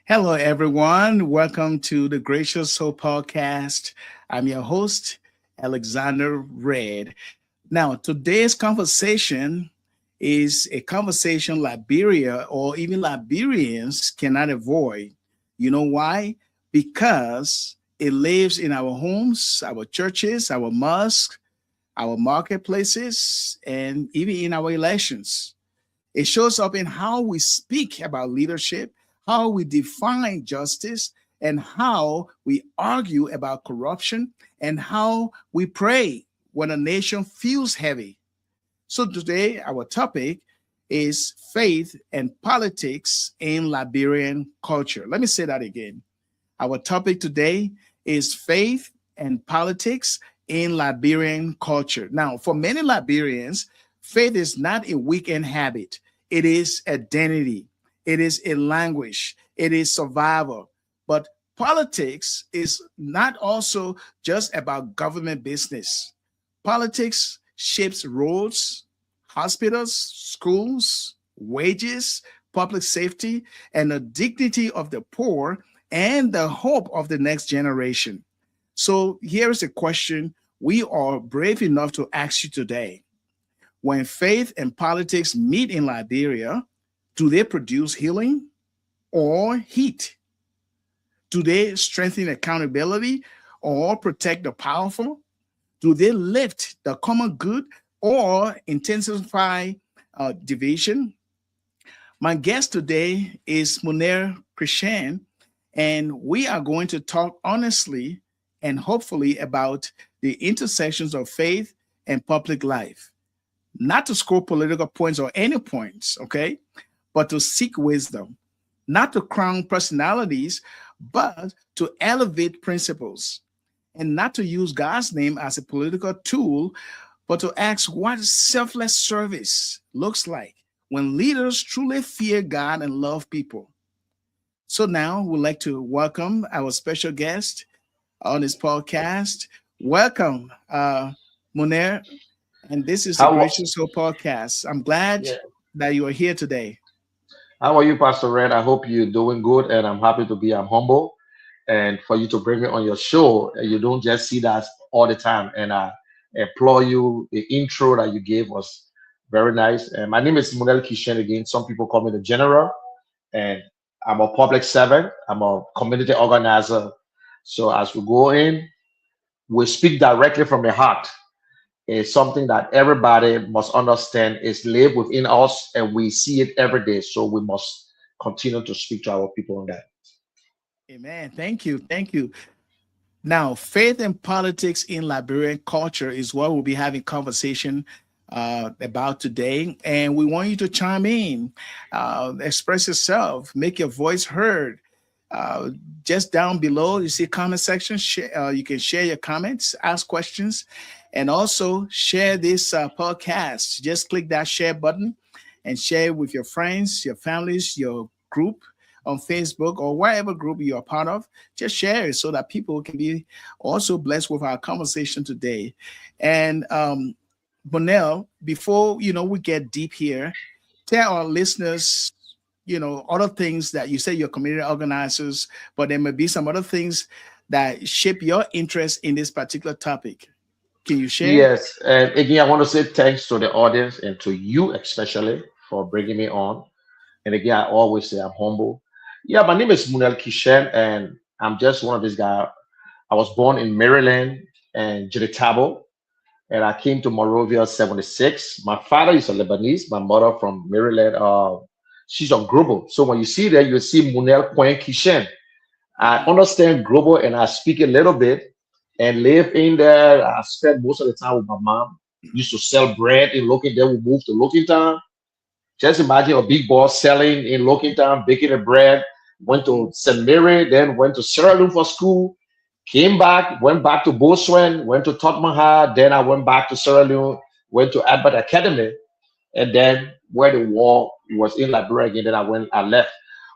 Hello, everyone. Welcome to the Gracious Soul Podcast. I'm your host, Alexander Red. Now, today's conversation is a conversation Liberia or even Liberians cannot avoid. You know why? Because it lives in our homes, our churches, our mosques, our marketplaces, and even in our elections. It shows up in how we speak about leadership, how we define justice, and how we argue about corruption, and how we pray when a nation feels heavy. So today, our topic is faith and politics in Liberian culture. Let me say that again. Our topic today is faith and politics in Liberian culture. Now, for many Liberians, faith is not a weekend habit, it is identity, it is a language, it is survival. But politics is not also just about government business. Politics shapes roads, hospitals, schools, wages, public safety, and the dignity of the poor and the hope of the next generation. So here is a question we are brave enough to ask you today. When faith and politics meet in Liberia, do they produce healing or heat? Do they strengthen accountability or protect the powerful? Do they lift the common good or intensify division? My guest today is Mounir Keshen, and we are going to talk honestly and hopefully about the intersections of faith and public life. Not to score political points or any points, okay, but to seek wisdom, not to crown personalities, but to elevate principles, and not to use God's name as a political tool, but to ask what selfless service looks like when leaders truly fear God and love people. So now we'd like to welcome our special guest on this podcast. Welcome, Mounir, and this is the How Gracious Soul Podcast. I'm glad yeah. that you are here today. How are you, Pastor Red? I hope you're doing good, and I'm happy to be. I'm humble, and for you to bring me on your show. You don't just see that all the time, and I applaud you. The intro that you gave was very nice. And my name is Mounir Keshen again. Some people call me the General, and I'm a public servant. I'm a community organizer. So as we go in, we speak directly from the heart. Is something that everybody must understand is live within us and we see it every day. So we must continue to speak to our people on that. Amen. Thank you. Thank you. Now, faith and politics in Liberian culture is what we'll be having conversation about today, and we want you to chime in, express yourself, make your voice heard. Uh, just down below, you see comment section. You can share your comments, ask questions, and also share this podcast. Just click that share button and share with your friends, your families, your group on Facebook or whatever group you are part of. Just share it so that people can be also blessed with our conversation today. And Bonell, before we get deep here, tell our listeners, other things that you say you're community organizers, but there may be some other things that shape your interest in this particular topic. Can you share? Yes. And again, I want to say thanks to the audience and to you especially for bringing me on. And again, I always say I'm humble. Yeah, my name is Mounir Keshen, and I'm just one of these guys. I was born in Maryland and Jiritabo, and I came to Monrovia 76. My father is a Lebanese, my mother from Maryland. She's on global. So when you see that, you see Mounir Keshen. I Mhm. understand global and I speak a little bit and live in there. I spend most of the time with my mom. Used to sell bread in Loking. Then we moved to Loking Town. Just imagine a big boss selling in Loking Town, baking the bread. Went to Mhm. St. Mary, then went to Sierra Leone for school. Came back, went back to Botswana, went to Tottenham High. Then I went back to Sierra Leone, went to Albert Academy, and then where the war was in Liberia again, then I left.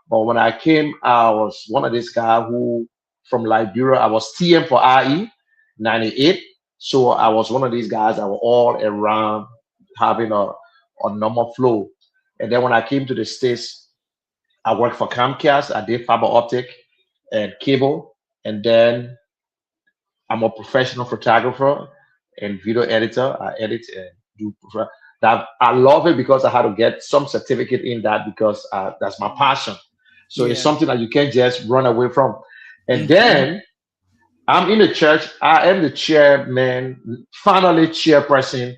But when I came, I was one of these guys who from Liberia, I was TM for IE 98. So I was one of these guys that were all around having a normal flow. And then when I came to the States, I worked for Comcast. I did fiber optic and cable, and then I'm a professional photographer and video editor. I edit and do that. I love it because I had to get some certificate in that because that's my passion. So it's Yeah. something that you can't just run away from. And Hmm. then I'm in the church. I am the chairman, finally chairperson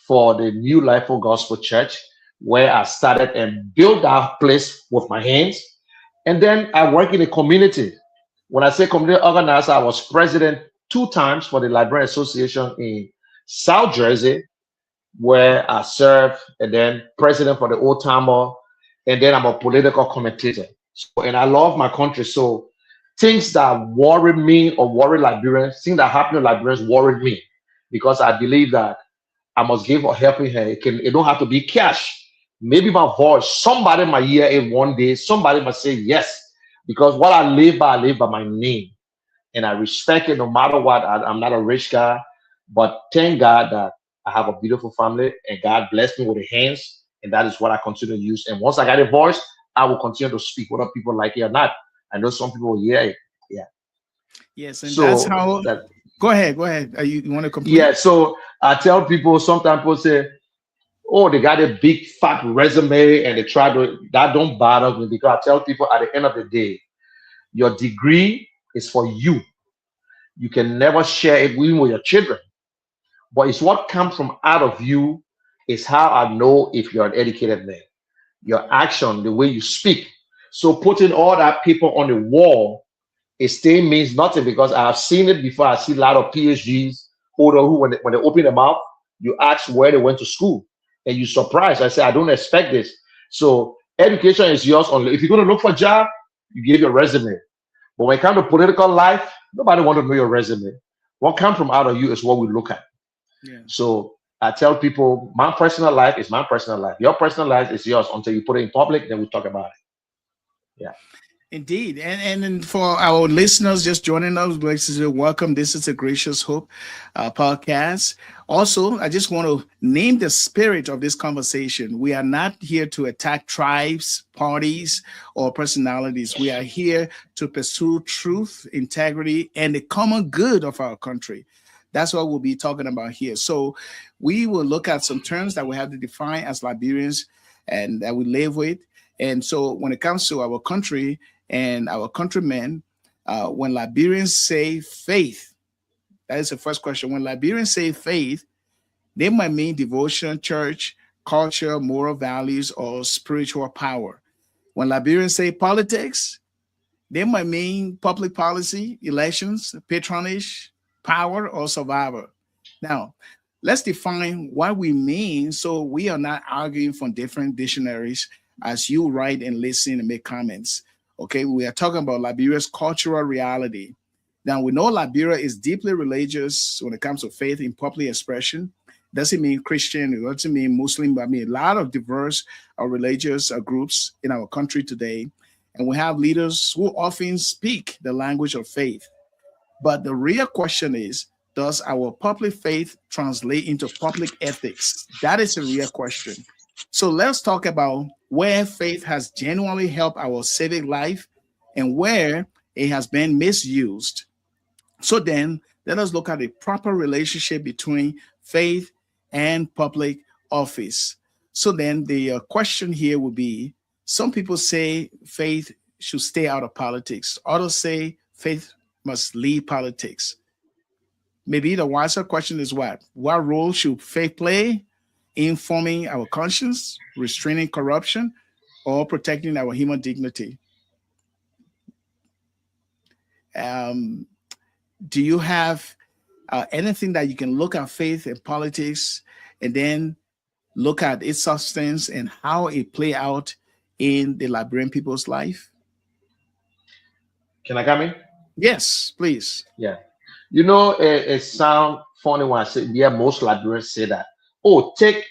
for the New Life for Gospel Church, where I started and built that place with my hands. And then I work in the community. When I say community organizer, I was president 2 times for the Liberian Association in South Jersey, where I serve, and then president for the Old Timer, and then I'm a political commentator. So, and I love my country. So, things that worry me or worry Liberians, things that happen to Liberians worry me because I believe that I must give a helping hand. It don't have to be cash. Maybe my voice, somebody might hear it one day, somebody might say yes. Because what I live by my name and I respect it no matter what. I'm not a rich guy, but thank God that I have a beautiful family and God blessed me with the hands, and that is what I continue to use. And once I got a voice, I will continue to speak, whether people like it or not. I know some people will hear it. Yeah. Yes, and that's So how. that Go ahead. Go ahead. You want to complete? yeah. So I tell people sometimes people say, "Oh, they got a big fat resume and they try to." That don't bother me because I tell people at the end of the day, your degree is for you. You can never share it even with your children. But it's what comes from out of you is how I know if you're an educated man. Your action, the way you speak. So putting all that paper on the wall, it still means nothing because I've seen it before. I see a lot of PhDs holder who when they open their mouth, you ask where they went to school and you surprised. I say, I don't expect this. So education is yours only. If you're going to look for a job, you give your resume. But when it comes to political life, nobody want to know your resume. What comes from out of you is what we look at. Yeah. So I tell people, my personal life is my personal life. Your personal life is yours until you put it in public. Then we talk about it. Yeah. Indeed. And then for our listeners just joining us, like to say welcome. This is a Gracious Hope podcast. Also, I just want to name the spirit of this conversation. We are not here to attack tribes, parties, or personalities. We are here to pursue truth, integrity, and the common good of our country. That's what we'll be talking about here. So we will look at some terms that we have to define as Liberians and that we live with. And so when it comes to our country, and our countrymen, when Liberians say faith, that is the first question. When Liberians say faith, they might mean devotion, church, culture, moral values, or spiritual power. When Liberians say politics, they might mean public policy, elections, patronage, power, or survivor. Now, let's define what we mean so we are not arguing from different dictionaries as you write and listen and make comments. Okay, we are talking about Liberia's cultural reality. Now, we know Liberia is deeply religious when it comes to faith in public expression. Doesn't mean Christian, it doesn't mean Muslim, but I mean a lot of diverse religious groups in our country today. And we have leaders who often speak the language of faith. But the real question is, does our public faith translate into public ethics? That is a real question. So let's talk about where faith has genuinely helped our civic life and where it has been misused. So then, let us look at the proper relationship between faith and public office. So then, the question here would be: some people say faith should stay out of politics. Others say faith must leave politics. Maybe the wiser question is what? What role should faith play in forming our conscience, restraining corruption, or protecting our human dignity? Um, do you have anything that you can look at faith and politics and then look at its substance and how it play out in the Liberian people's life? Can I come in? Yes, please. Yeah. You know, it sounds funny when I say, yeah, most Liberians say that. Oh, take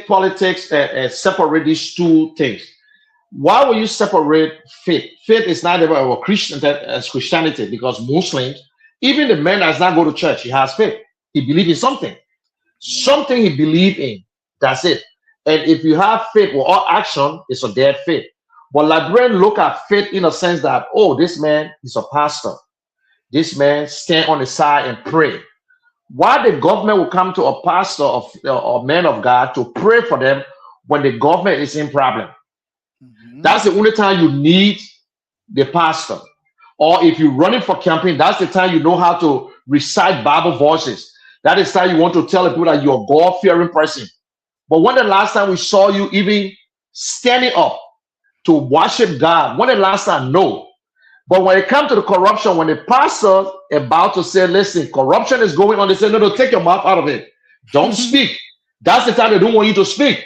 politics and separate these two things. Why will you separate faith? Faith is not about Christian as Christianity because Muslims, even the man that does not go to church, he has faith. He believes in something. Something he believes in. That's it. And if you have faith without action, it's a dead faith. But Liberians look at faith in a sense that, oh, this man is a pastor. This man stand on the side and pray. Why the government will come to a pastor or man of God to pray for them when the government is in problem? Mhm. That's the only time you need the pastor. Or if you're running for campaign, that's the time you know how to recite Bible verses. That is time you want to tell the people that you're a God-fearing person. But when the last time we saw you even standing up to worship God? When the last time? No. But when it comes to the corruption, when the pastor about to say, listen, corruption is going on, they say, no, no, take your mouth out of it. Don't speak. That's the time they don't want you to speak.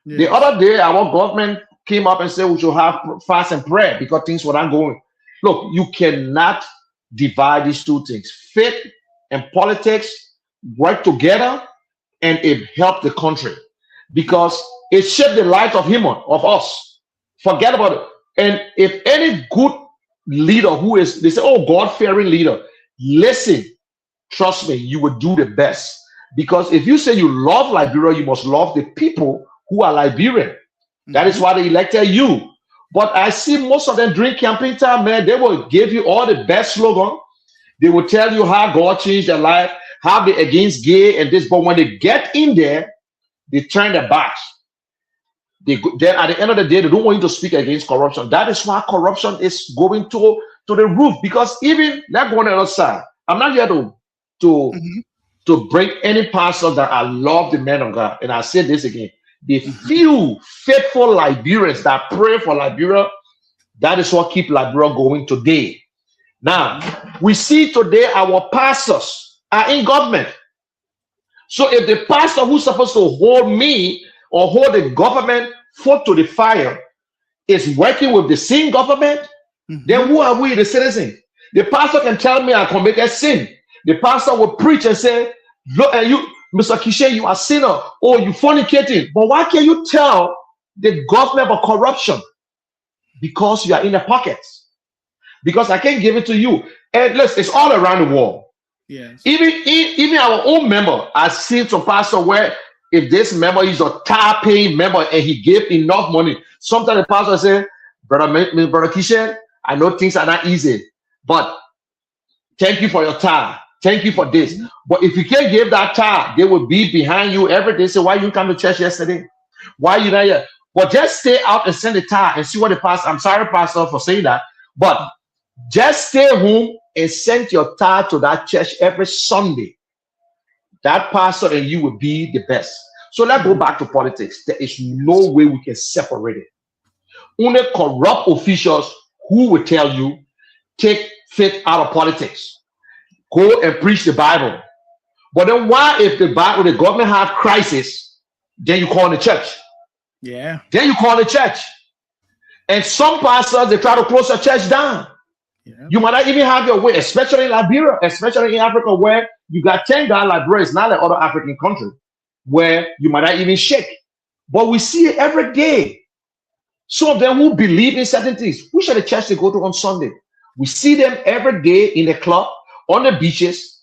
The Yes. other day, our government came up and said we should have fast and prayer because things were not going. Look, you cannot divide these two things. Faith and politics work together, and it helped the country because it shaped the lives of us. Forget about it. And if any good leader who is, they say, oh, God-fearing leader, listen, trust me, you will do the best. Because if you say you love Liberia, you must love the people who are Liberian. That is Mhm. why they elected you. But I see most of them during campaign time, man, they will give you all the best slogan. They will tell you how God changed their life, how they against gay and this. But when they get in there, they turn their backs. Then at the end of the day, they don't want you to speak against corruption. That is why corruption is going to the roof. Because even let's go on the other side. I'm not here to Mhm. to bring any pastor that I love the man of God. And I say this again: the Mhm. few faithful Liberians that pray for Liberia, that is what keep Liberia going today. Now Mhm. we see today our pastors are in government. So if the pastor who's supposed to hold me or hold the government foot to the fire is working with the same government, then Mhm. who are we, the citizen? The pastor can tell me I committed sin. The pastor will preach and say, look, and you, Mr. Keshen, you are sinner, or you fornicating. But why can't you tell the government about corruption? Because you are in the pockets. Because I can't give it to you. And listen, it's all around the world. Yes. Even our own member, I've seen some pastor where if this member is a tithe paying member and he gave enough money, sometimes the pastor say, brother Keshen, I know things are not easy, but thank you for your tithe. Thank you for this. Mhm. But if you can't give that tithe, they will be behind you every day. Say, why you come to church yesterday? Why you not here? But just stay out and send the tithe and see what the pastor. I'm sorry, pastor, for saying that, but just stay home and send your tithe to that church every Sunday. That pastor and you will be the best. So let's go Mhm. back to politics. There is no Yes. way we can separate it. Only corrupt officials who will tell you take faith out of politics. Go and preach the Bible. But then why if the Bible, the government have crisis, then you call the church. Yeah. Then you call the church. And some pastors, they try to close the church down. Yeah. You might not even have your way, especially in Liberia, especially in Africa, where you got 10 guys. Liberia is not like other African countries where you might not even shake. But we see it every day. Some of them who believe in certain things. Which are the church they go to on Sunday? We see them every day in the club, on the beaches,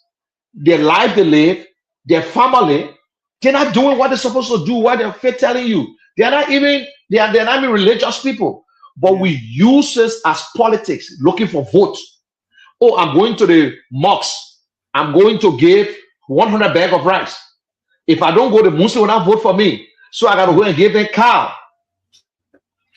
their life they live, their family. They're not doing what they're supposed to do, what they're faith telling you. They're not even religious people. But Yeah. we use this as politics, looking for votes. Oh, I'm going to the mosque. I'm going to give 100 bag of rice. If I don't go, the Muslim will not vote for me. So I got to go and give them cow.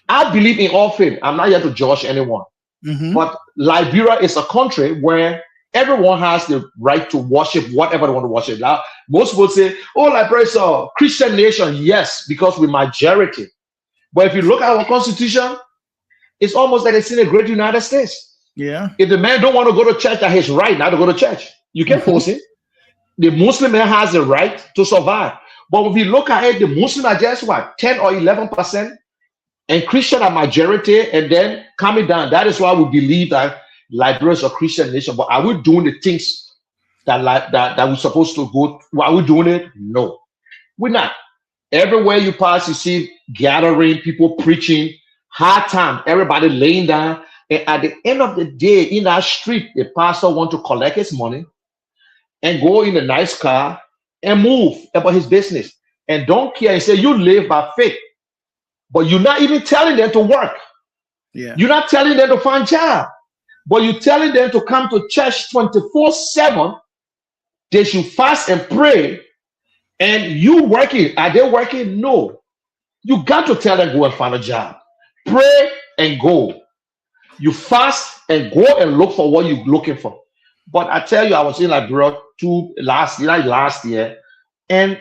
I believe in all faith. I'm not here to judge anyone. Mhm. But Liberia is a country where everyone has the right to worship whatever they want to worship. Now, most people say, oh, Liberia is a Christian nation. Yes, because we're majority. But if you look at our constitution, it's almost like it's in a great United States. Yeah. If the man don't want to go to church, that's his right not to go to church. You can Mhm. force him. The Muslim man has the right to survive. But if you look at it, the Muslim are just what, 10 or 11%, and Christian are majority, and then coming down. That is why we believe that Liberia is a Christian nation. But are we doing the things that we're supposed to go? Are we doing it? No, we're not. Everywhere you pass, you see gathering, people preaching, hard time, everybody laying down. And at the end of the day, in that street, the pastor want to collect his money and go in a nice car and move about his business and don't care and say you live by faith, but you're not even telling them to work. Yeah. You're not telling them to find job, but you're telling them to come to church 24/7. They should fast and pray. And you working? Are they working? No. You got to tell them go and find a job. Pray and go. You fast and go and look for what you're looking for. But I tell you, I was in Liberia last year, and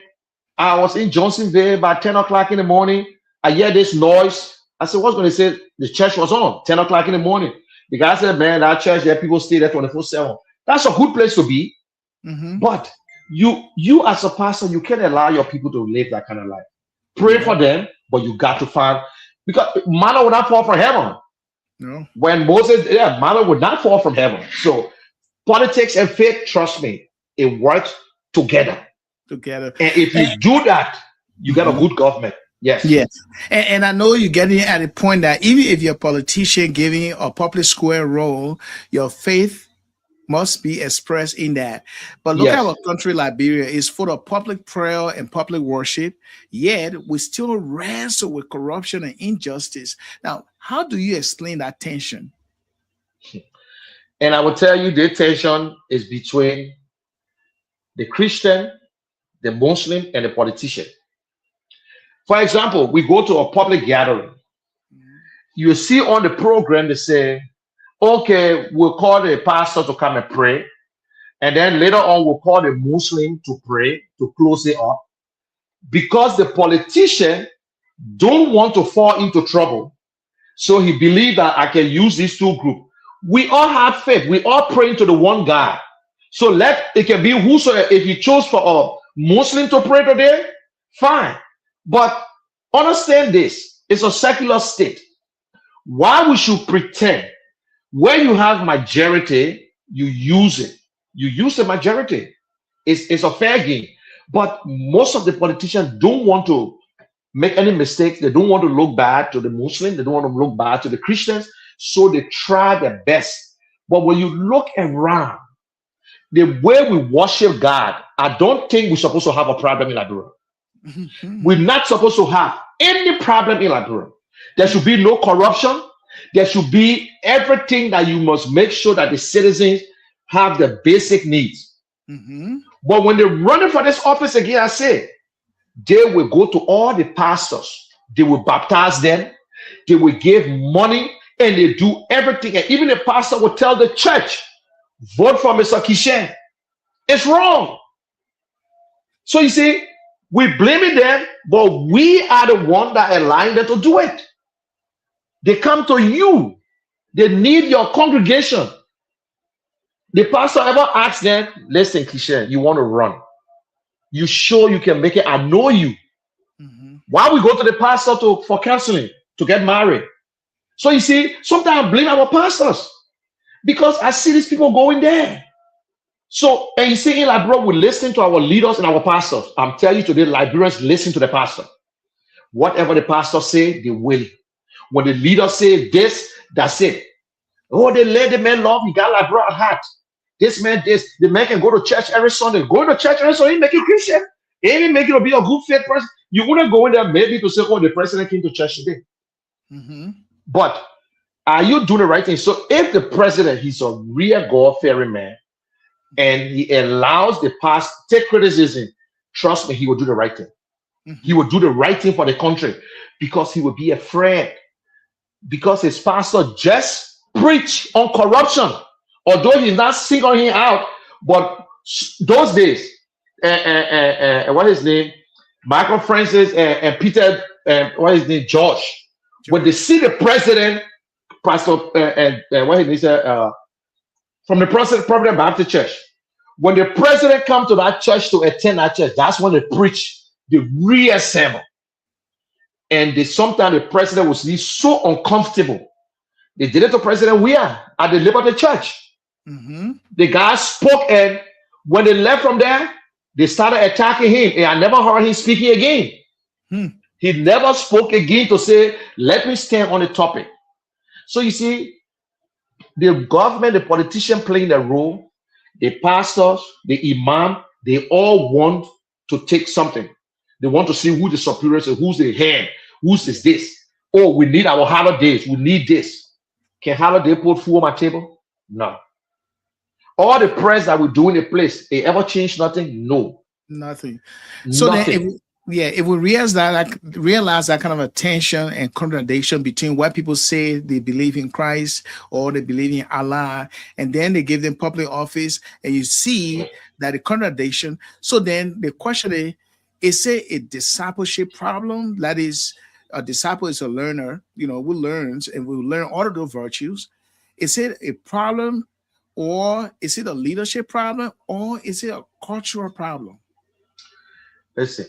I was in Johnsonville by 10 o'clock in the morning. I hear this noise. I said, what's going to say? The church was on 10 o'clock in the morning. The guy said, man, that church there, people stay there 24/7. That's a good place to be. Mm-hmm. But you as a pastor, you can't allow your people to live that kind of life. Pray for them, but you got to find, because manna will not fall from heaven. No. When Moses, manna would not fall from heaven. So politics and faith, trust me, it works together. Together. And if you do that, you get a good government. Yes. Yes. And I know you're getting at the point that even if you're a politician giving a public square role, your faith must be expressed in that. But look at our country, Liberia, is full of public prayer and public worship, yet we still wrestle with corruption and injustice. Now, how do you explain that tension? And I will tell you, the tension is between the Christian, the Muslim, and the politician. For example, we go to a public gathering. You see on the program, they say, okay, we'll call the pastor to come and pray. And then later on, we'll call the Muslim to pray, to close it up. Because the politician don't want to fall into trouble. So he believes that I can use these two groups. We all have faith. We all pray to the one God. So it can be whosoever. If he chose for a Muslim to pray today, fine. But understand this, it's a secular state. Why we should pretend when you have majority, you use it. You use the majority. It's a fair game. But most of the politicians don't want to make any mistakes. They don't want to look bad to the Muslims. They don't want to look bad to the Christians. So they try their best. But when you look around, the way we worship God, I don't think we're supposed to have a problem in Liberia. We're not supposed to have any problem in Liberia. There should be no corruption. There should be everything that you must make sure that the citizens have the basic needs. But when they're running for this office again, I say, they will go to all the pastors. They will baptize them. They will give money, and they do everything. And even the pastor will tell the church, vote for Mr. Keshen. It's wrong. So you see, we're blaming them, but we are the one that allowing them to do it. They come to you. They need your congregation. The pastor ever asks them, listen, Keshen, you want to run? You sure you can make it? I know you. Why we go to the pastor for counseling, to get married? So you see, sometimes I blame our pastors because I see these people going there. So, and you see, in Liberia, we listen to our leaders and our pastors. I'm telling you today, Liberians listen to the pastor. Whatever the pastor say, they will. When the leader say this, that's it. Oh, they let the man love. He got Liberia at heart. This man, the man can go to church every Sunday. Going to church every Sunday, he make you Christian. He even make you be a good faith person. You wouldn't go in there maybe to say, oh, the president came to church today. But are you doing the right thing? So if the president, he's a real God-fearing man, and he allows the past take criticism, trust me, he will do the right thing. He will do the right thing for the country because he will be afraid. Because his pastor just preach on corruption, although he's not singling him out. But those days, what is his name? Michael Francis and Peter, what is his name? George. When they see the president, Pastor, what is his name? From the Providence Baptist Church. When the president comes to that church to attend that church, that's when they preach the real sermon. And sometimes the president was so uncomfortable. They did it to President Weah at the Liberty Church. The guy spoke, and when they left from there, they started attacking him. And I never heard him speaking again. He never spoke again to say, let me stand on the topic. So you see, the government, the politician playing the role, the pastors, the imam, they all want to take something. They want to see who the superior is, who's the head, who's is this. Oh, we need our holidays. We need this. Can Holiday put food on my table? No. All the prayers that we do in the place, it ever changed nothing? No. Nothing. So then, Nothing. if we realize that, like, realize that kind of a tension and contradiction between what people say they believe in Christ or they believe in Allah, and then they give them public office, and you see that the contradiction. So then the question is it a discipleship problem? That is, a disciple is a learner, who learns and will learn all of those virtues. Is it a problem, or is it a leadership problem, or is it a cultural problem? Listen,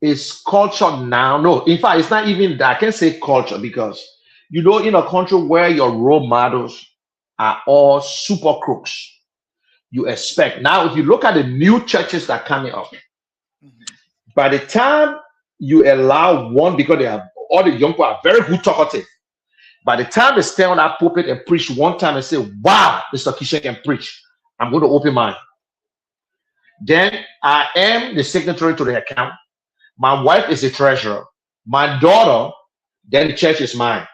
it's culture now. No, in fact, it's not even that. I can say culture because in a country where your role models are all super crooks, you expect now. If you look at the new churches that are coming up, by the time you allow one, because they have all the young people are very good talkative. By the time they stand on that pulpit and preach one time and say, "Wow, Mr. Keshen can preach," I'm going to open mine. Then I am the signatory to the account. My wife is the treasurer. My daughter, then the church is mine.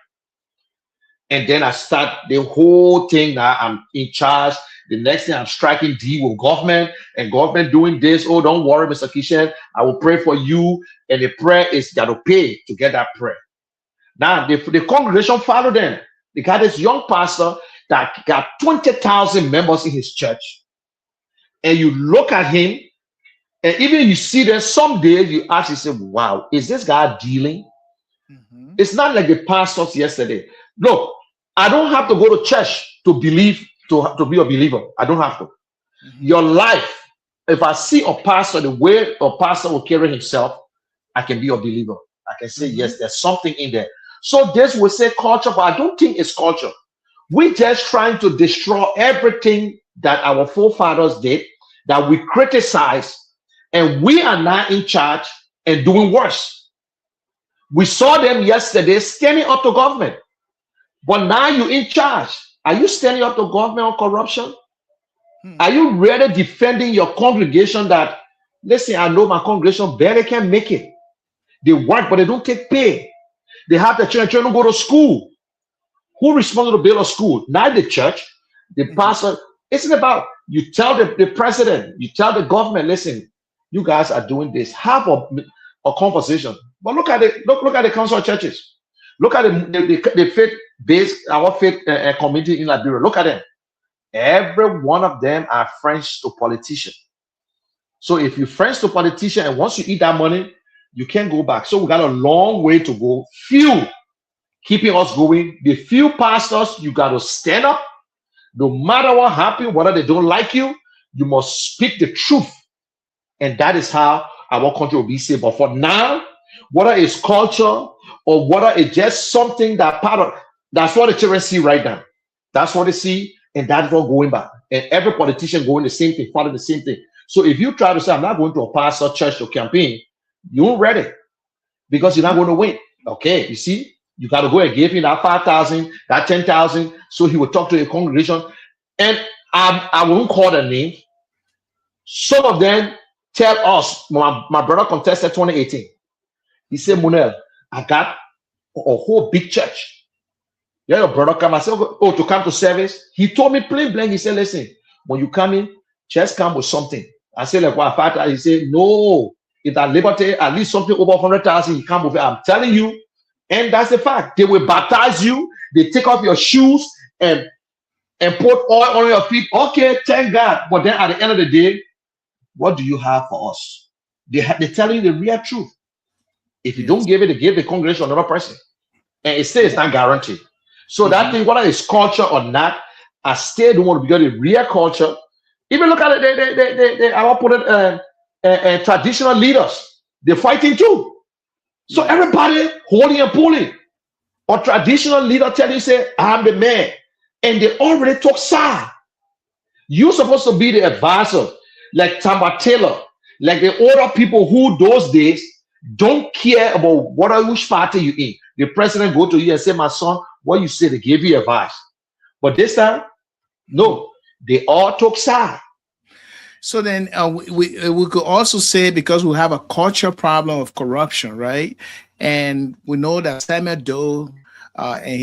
And then I start the whole thing. Now I'm in charge. The next thing I'm striking deal with government, and government doing this. Oh, don't worry, Mr. Keshen, I will pray for you. And the prayer is got to pay to get that prayer. Now the congregation follow them. They got this young pastor that got 20,000 members in his church. And you look at him, and even you see that some days you actually say, "Wow, is this guy dealing?" It's not like the pastors yesterday. Look, I don't have to go to church to believe, to be a believer. I don't have to. Your life, if I see a pastor, the way a pastor will carry himself, I can be a believer. I can say, yes, there's something in there. So this will say culture, but I don't think it's culture. We're just trying to destroy everything that our forefathers did, that we criticize, and we are now in charge and doing worse. We saw them yesterday standing up to government, but now you're in charge. Are you standing up to government on corruption? Are you really defending your congregation that, listen, I know my congregation barely can make it. They work, but they don't take pay. They have the children don't go to school. Who responsible to build a school? Not the church, the pastor. It's not about, you tell the president, you tell the government, listen, you guys are doing this. Have a conversation. But look at it. Look at the council of churches. Look at the faith-based, our faith community in Liberia. Look at them. Every one of them are friends to politicians. So if you're friends to politicians, and once you eat that money, you can't go back. So we got a long way to go. Few keeping us going. The few pastors, you got to stand up. No matter what happens, whether they don't like you, you must speak the truth. And that is how our country will be saved. But for now, whether it's culture or whether it's just something that's what the children see right now. That's what they see, and that's what going back. And every politician going the same thing, following the same thing. So if you try to say, I'm not going to a pastor church to campaign, you won't read it because you're not going to win. Okay, you see, you got to go and give him that 5,000, that 10,000, so he will talk to the congregation. And I won't call the name. Some of them tell us, my brother contested 2018. He said, Mounir, I got a whole big church. Yeah, your brother come. I said, oh, to come to service. He told me plain blank. He said, listen, when you come in, just come with something. I said, like, what, 5,000? He said, no, if that liberty, at least something over 100,000, he come with it. I'm telling you. And that's the fact. They will baptize you. They take off your shoes and put oil on your feet. Okay, thank God. But then at the end of the day, what do you have for us? They're telling you the real truth. If you don't give it, they give the congregation another person. And it says it's not guaranteed. So that thing, whether it's culture or not, I still don't want to be the real culture. Even look at it, I will put it, traditional leaders. They're fighting too. So everybody holding and pulling. Or traditional leader telling you, say, I'm the man. And they already talk side. You're supposed to be the advisor, like Tamba Taylor, like the older people who those days don't care about which party you in. The president go to you and say, my son, what you say, they give you advice. But this time, no, they all took side. So then we could also say, because we have a culture problem of corruption, right? And we know that Samuel Doe and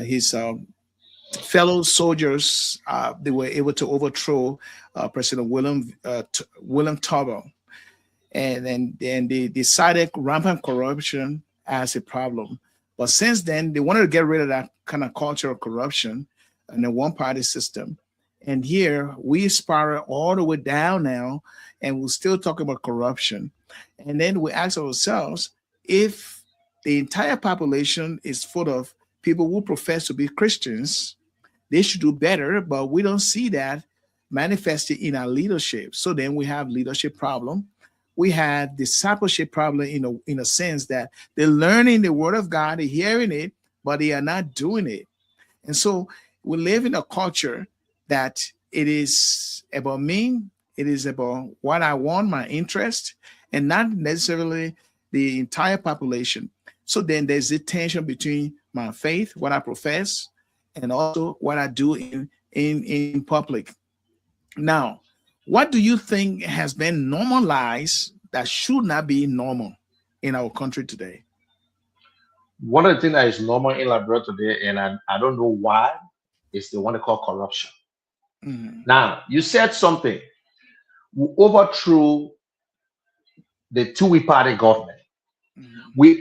his fellow soldiers, they were able to overthrow President William Tubman, and then they decided rampant corruption as a problem. But since then, they wanted to get rid of that kind of culture of corruption and the one-party system. And here we spiral all the way down now, and we're still talking about corruption. And then we ask ourselves, if the entire population is full of people who profess to be Christians, they should do better, but we don't see that manifested in our leadership. So then we have leadership problem. We have discipleship problem in a sense that they're learning the word of God, they're hearing it, but they are not doing it. And so we live in a culture that it is about me, it is about what I want, my interest, and not necessarily the entire population. So then there's a tension between my faith, what I profess, and also what I do in public. Now, what do you think has been normalized that should not be normal in our country today? One of the things that is normal in Liberia today, and I don't know why, is the one they call corruption. Mm-hmm. Now, you said something. We overthrew the two-way party government. Mm-hmm.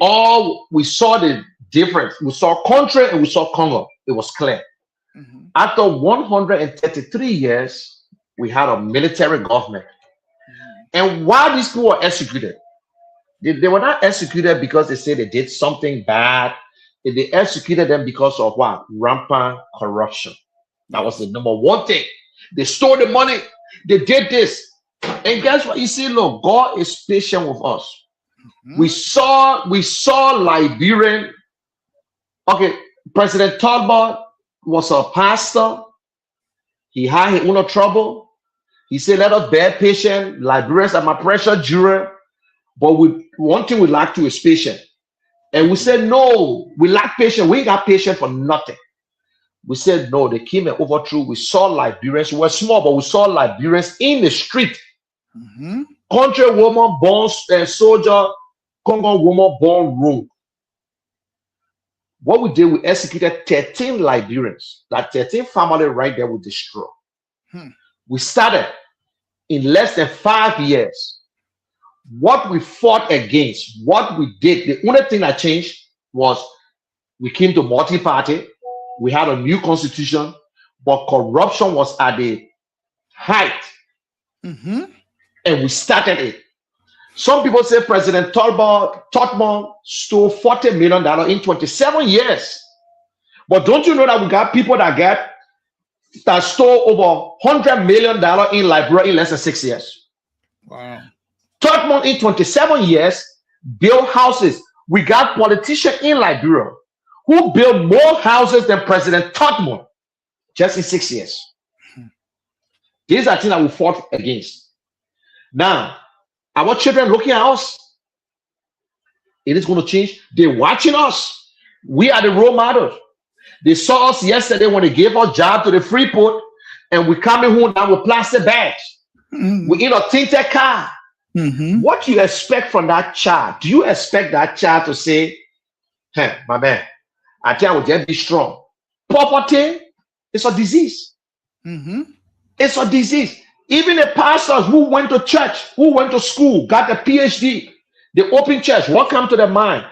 We saw the difference. We saw country and we saw Congo. It was clear. Mm-hmm. After 133 years, we had a military government. Mm-hmm. And why these people were executed? They were not executed because they said they did something bad. They executed them because of what? Rampant corruption. That was the number one thing. They stole the money. They did this. And guess what? You see, look, God is patient with us. Mm-hmm. We saw Liberian. Okay, President Talbot was a pastor. He had his own trouble. He said, let us bear patient. Liberians are my precious juror. But one thing we lack to is patience. And we said, no, we lack patience. We ain't got patience for nothing. We said, no, they came and overthrew. We saw Liberians. We were small, but we saw Liberians in the street. Mm-hmm. Country woman born soldier, Congo woman born rogue. What we did, we executed 13 Liberians. That 13 family right there we destroy. We started in less than 5 years. What we fought against, what we did, the only thing that changed was we came to multi-party. We had a new constitution, but corruption was at the height. Mm-hmm. And we started it. Some people say President Tubman stole $40 million in 27 years. But don't you know that we got people that stole over $100 million in Liberia in less than 6 years? Wow. Tubman in 27 years built houses. We got politicians in Liberia who built more houses than President Tubman just in 6 years. These are things that we fought against. Now, our children looking at us. It is going to change. They're watching us. We are the role models. They saw us yesterday when they gave us job to the Freeport, and we coming home now with plastic bags. Mm-hmm. We in a tinted car. Mm-hmm. What do you expect from that child? Do you expect that child to say, hey, my man, I think I will just be strong? Poverty is a disease. Mm-hmm. It's a disease. Even the pastors who went to church, who went to school, got a PhD, they open church. What come to their mind?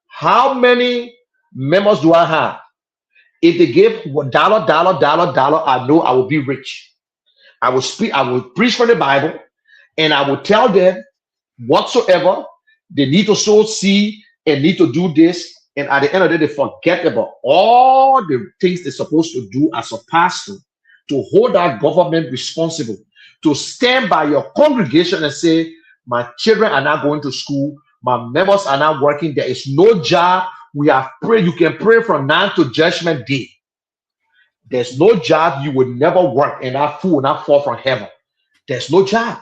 How many members do I have? If they give dollar, I know I will be rich. I will speak, I will preach from the Bible, and I will tell them whatsoever they need to sow seed and need to do this. And at the end of the day, they forget about all the things they're supposed to do as a pastor to hold that government responsible, to stand by your congregation and say, my children are not going to school, my members are not working, there is no job. We have prayed. You can pray from now to judgment day. There's no job. You will never work, and that fool will not fall from heaven. There's no job.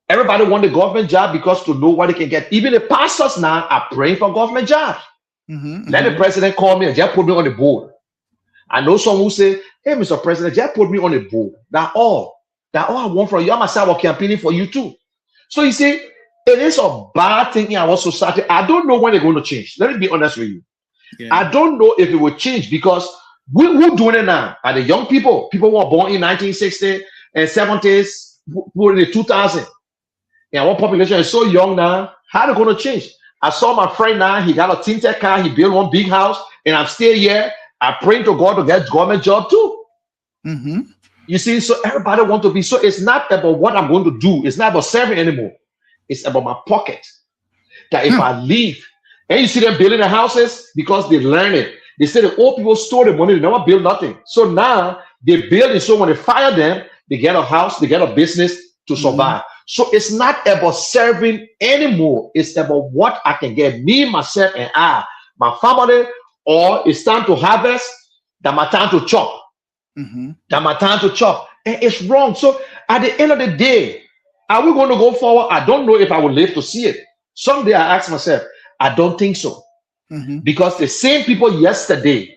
Everybody want the government job because to know what they can get. Even the pastors now are praying for government jobs. Mm-hmm. Let the president call me and just put me on the board. I know someone who say, hey, Mr. President, just put me on the board. That's all. That's all I want from you. I myself was campaigning for you too. So you see, it is a bad thing in our society. I don't know when they're going to change. Let me be honest with you. Yeah. I don't know if it will change because who doing it now? Are the young people who were born in 1960 and 70s, who in the 2000? And our population is so young now. How they going to change? I saw my friend now. He got a tinted car. He built one big house, and I'm still here. I pray to God to get government job too. Mm-hmm. You see, so everybody want to be. So it's not about what I'm going to do. It's not about serving anymore. It's about my pocket. That if I leave, and you see them building the houses because they learn it. They say the old people store the money, they never build nothing. So now they build it. So when they fire them, they get a house, they get a business to Mm-hmm. survive. So it's not about serving anymore. It's about what I can get, me, myself, and I, my family, or it's time to harvest, that my time to chop. Mm-hmm. That my time to chop. And it's wrong. So at the end of the day, are we going to go forward? I don't know if I will live to see it. Someday I ask myself, I don't think so. Mm-hmm. Because the same people yesterday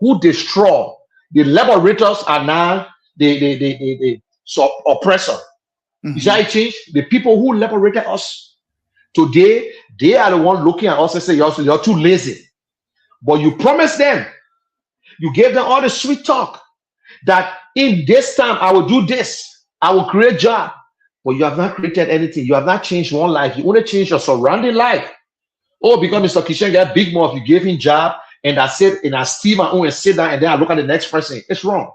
who destroy the liberators are now the oppressor. You see how Mm-hmm. it changed? The people who liberated us today, they are the one looking at us and say, you're too lazy. But you promised them, you gave them all the sweet talk that in this time I will do this, I will create job. But you have not created anything. You have not changed one life. You only changed your surrounding life. Oh, because Mr. Keshen got big mouth, you gave him job, and I said, and I steal my own and sit down, and then I look at the next person. It's wrong.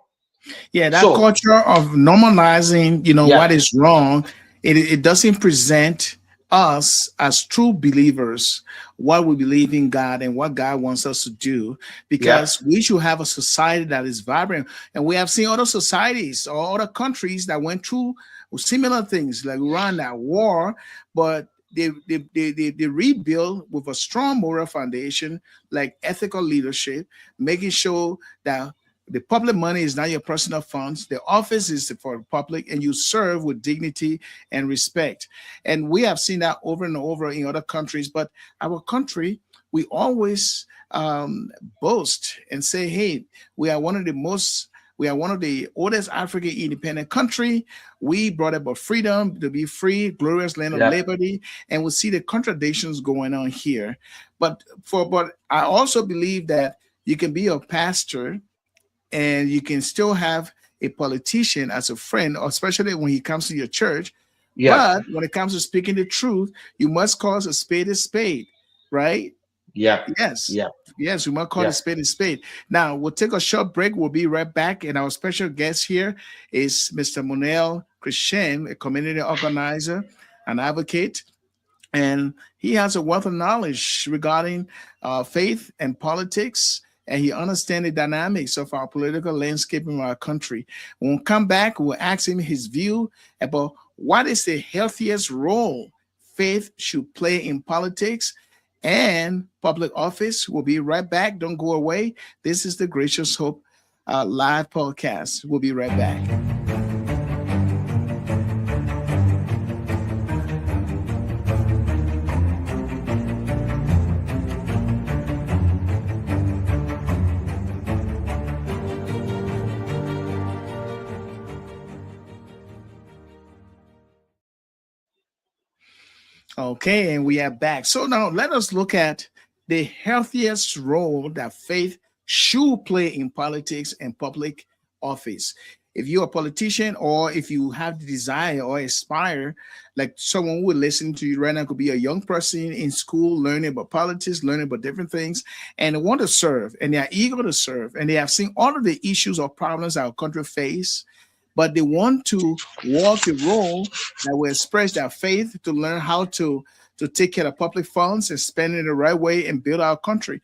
Yeah, that So, culture of normalizing, what yeah, is wrong, it doesn't present us as true believers what we believe in God and what God wants us to do, yeah, because we should have a society that is vibrant. And we have seen other societies or other countries that went through similar things like Rwanda, war, but they rebuild with a strong moral foundation, like ethical leadership, making sure that the public money is not your personal funds. The office is for the public, and you serve with dignity and respect. And we have seen that over and over in other countries. But our country, we always boast and say, "Hey, we are one of the most." We are one of the oldest African independent country. We brought about freedom to be free, glorious land of yeah, liberty, and we see the contradictions going on here. But I also believe that you can be a pastor and you can still have a politician as a friend, especially when he comes to your church. yeah, But when it comes to speaking the truth, you must call a spade, right? yeah, Yes. yeah, Yes, we must call yeah. a spade. Now, we'll take a short break. We'll be right back. And our special guest here is Mr. Mounir Keshen, a community organizer, an advocate, and he has a wealth of knowledge regarding faith and politics, and he understands the dynamics of our political landscape in our country. When we come back, we'll ask him his view about what is the healthiest role faith should play in politics and public office. We'll be right back. Don't go away. This is the Gracious Hope live podcast. We'll be right back. Okay, and we are back. So now let us look at the healthiest role that faith should play in politics and public office. If you're a politician or if you have the desire or aspire, like someone who would listen to you right now could be a young person in school learning about politics, learning about different things, and they want to serve and they are eager to serve and they have seen all of the issues or problems our country face, but they want to walk a role that will express their faith to learn how to take care of public funds and spend it the right way and build our country.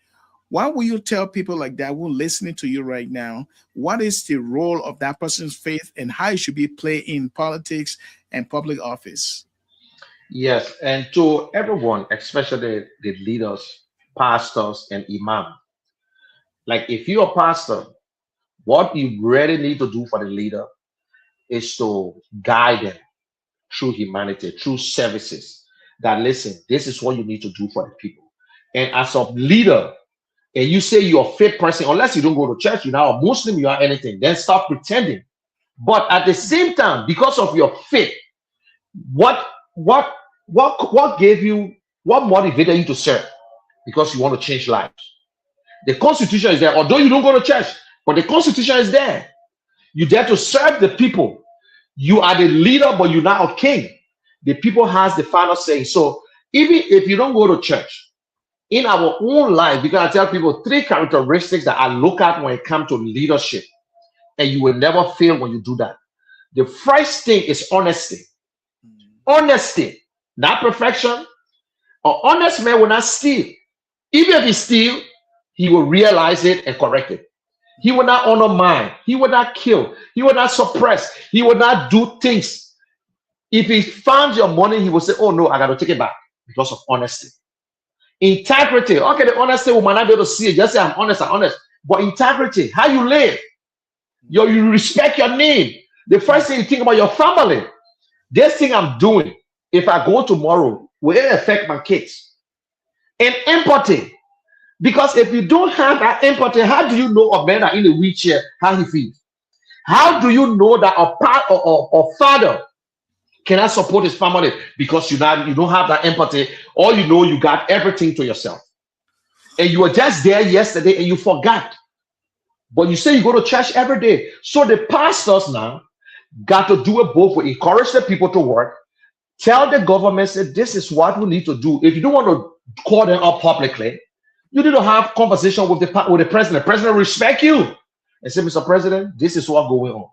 Why will you tell people like that who are listening to you right now, what is the role of that person's faith and how it should be played in politics and public office? Yes. And to everyone, especially the leaders, pastors, and imam, like if you're a pastor, what you really need to do for the leader is to guide them through humanity, through services. That listen, this is what you need to do for the people. And as a leader, and you say you're a faith person, unless you don't go to church, you're not a Muslim, you are anything, then stop pretending. But at the same time, because of your faith, what what what gave you, what motivated you to serve? Because you want to change lives. The Constitution is there. Although you don't go to church, but the Constitution is there. You dare to serve the people. You are the leader, but you're not a king. The people has the final say. So even if you don't go to church, in our own life, we gotta tell people 3 characteristics that I look at when it comes to leadership, and you will never fail when you do that. The first thing is honesty. Honesty, not perfection. An honest man will not steal. Even if he steals, he will realize it and correct it. He will not undermine. He will not kill. He will not suppress. He will not do things. If he finds your money, he will say, oh no, I got to take it back because of honesty. Integrity. Okay, the honesty will might not be able to see it. Just say, I'm honest, I'm honest. But integrity, how you live. You respect your name. The first thing you think about your family. This thing I'm doing, if I go tomorrow, will it affect my kids? And empathy. Because if you don't have that empathy, how do you know a man that in a wheelchair, how he feels? How do you know that a father cannot support his family because you don't have that empathy? Or you know you got everything to yourself. And you were just there yesterday and you forgot. But you say you go to church every day. So the pastors now got to do it both ways. Encourage the people to work. Tell the government, say, this is what we need to do. If you don't want to call them up publicly, you need to have conversation with the president. The president respect you and say, Mr. President, this is what's going on.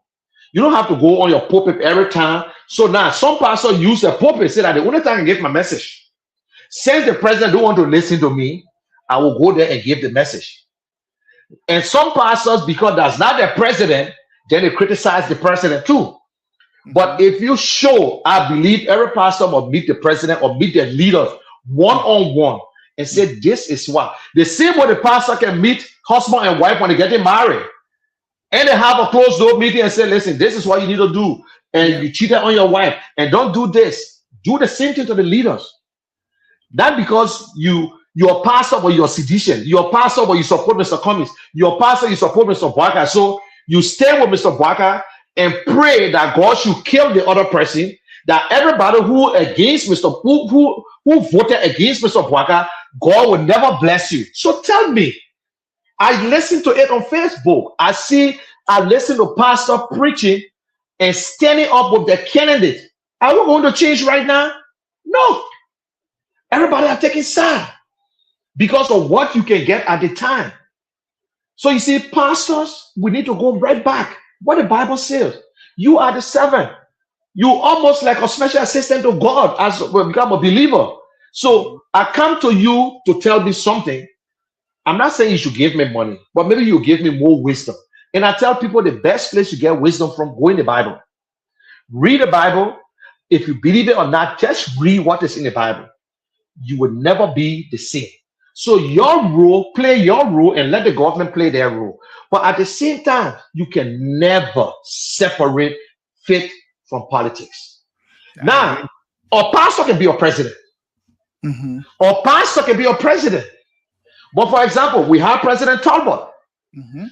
You don't have to go on your pulpit every time. So now some pastors use the pulpit, say that the only time I give my message. Since the president don't want to listen to me, I will go there and give the message. And some pastors, because that's not the president, then they criticize the president too. But if you show, I believe every pastor must meet the president or meet their leaders one-on-one and say, this is what. The same way the pastor can meet husband and wife when they're getting married. And they have a closed door meeting and say, listen, this is what you need to do. And you cheated on your wife and don't do this. Do the same thing to the leaders. Not because you're a pastor but you're sedition. You're a pastor but you support Mr. Cummings. You're a pastor, you support Mr. Bwaka. So you stay with Mr. Bwaka and pray that God should kill the other person, that everybody who against Mr. who voted against Mr. Bwaka, God will never bless you. So tell me, I listen to it on Facebook. I listen to pastor preaching and standing up with the candidate. Are we going to change right now? No. Everybody are taking side because of what you can get at the time. So you see, pastors, we need to go right back. What the Bible says, you are the servant. You almost like a special assistant to God as we become a believer. So I come to you to tell me something. I'm not saying you should give me money, but maybe you give me more wisdom. And I tell people the best place to get wisdom from, go in the Bible. Read the Bible. If you believe it or not, just read what is in the Bible. You will never be the same. So your role, play your role and let the government play their role. But at the same time, you can never separate faith from politics. Now, a pastor can be a president. A pastor can be a president. But for example, we have President Talbot.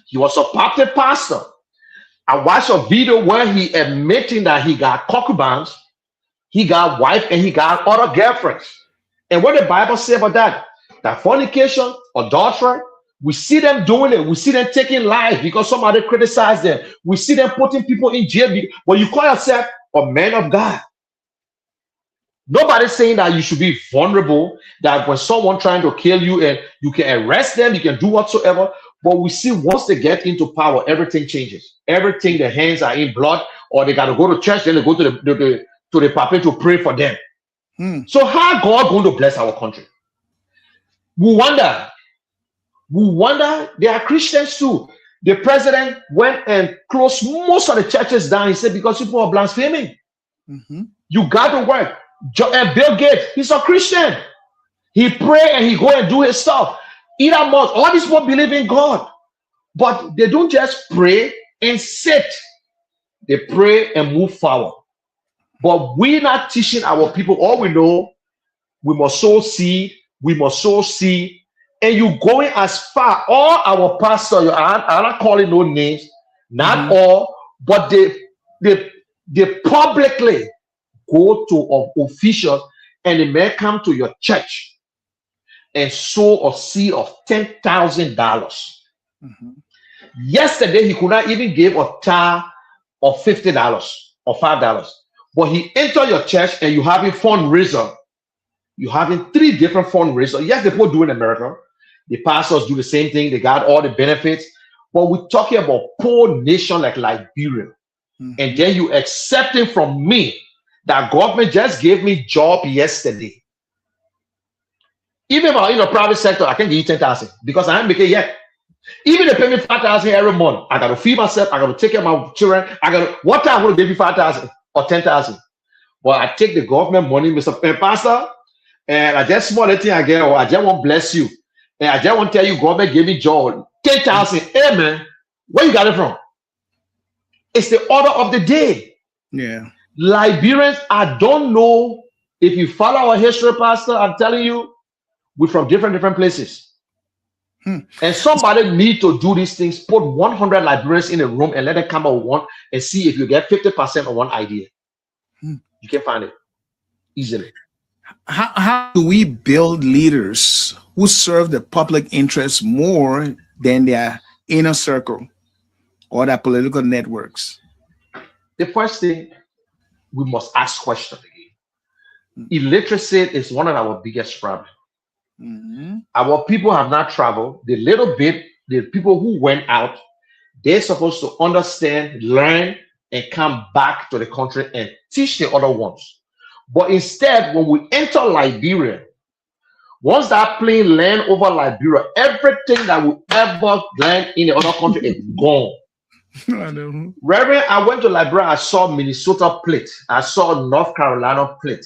He was a Baptist pastor. I watched a video where he admitting that he got concubines, he got wife, and he got other girlfriends. And what the Bible say about that? That fornication, adultery, we see them doing it. We see them taking lives because somebody criticized them. We see them putting people in jail. But you call yourself a man of God. Nobody's saying that you should be vulnerable, that when someone trying to kill you and you can arrest them, you can do whatsoever. But we see once they get into power, everything changes. Everything, their hands are in blood, or they got to go to church, then they go to the pulpit to pray for them. So how God going to bless our country? We wonder. They are Christians too. The president went and closed most of the churches down. He said, because people are blaspheming. You got to work. And Bill Gates, he's a Christian. He pray and he go and do his stuff. Elon Musk, all these people believe in God. But they don't just pray and sit. They pray and move forward. But we're not teaching our people. All we know, we must sow seed. We must sow seed. And you going as far. All our pastors, I'm not calling no names, not all, but they publicly go to officials and they may come to your church and sow a seed of $10,000. Mhm. Yesterday, he could not even give a tithe of $50 or $5. But he entered your church and you having fundraiser. You having 3 different fundraisers. Yes, the people do in America. The pastors do the same thing. They got all the benefits. But we're talking about poor nation like Liberia. And Mhm. then you accepting from me that government just gave me job yesterday. Even if I'm in the private sector, I can give you 10,000 because I ain't making it yet. Even if they pay me 5,000 every month, I gotta feed myself, I gotta take care of my children. What time would give you 5,000 or 10,000? But I take the government money, Mr. Pastor, and I just small thing I get, or I just want to bless you. And I just want to tell you, government gave me job 10,000. Hey man, where you got it from? It's the order of the day. Yeah. Liberians, I don't know if you follow our history, Pastor. I'm telling you, we're from different places. Hmm. And somebody need to do these things. Put 100 Liberians in a room and let them come out one and see if you get 50% of one idea. Hmm. You can find it easily. How do we build leaders who serve the public interest more than their inner circle or their political networks? The first thing, we must ask questions again. Illiteracy is one of our biggest problems. Mm-hmm. Our people have not traveled. The little bit, the people who went out, they're supposed to understand, learn, and come back to the country and teach the other ones. But instead, when we enter Liberia, once that plane land over Liberia, everything that we ever learned in the other country is gone. I know. Reverend, I went to Liberia, I saw Minnesota plate, I saw North Carolina plate.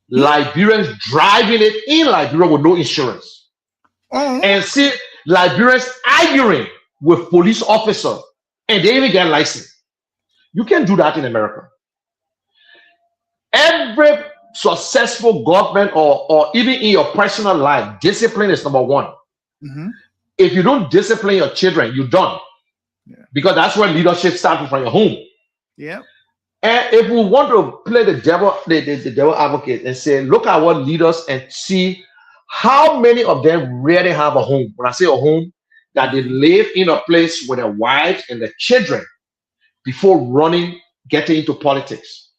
Liberians driving it in Liberia with no insurance. Oh. And see Liberians arguing with police officers and they even get license. You can't do that in America. Every successful government or even in your personal life, discipline is number one. Mm-hmm. If you don't discipline your children, you're done. Yeah. Because that's where leadership starts from your home. Yeah. And if we want to play the devil advocate and say, look at our leaders and see how many of them really have a home. When I say a home, that they live in a place with their wives and their children before getting into politics.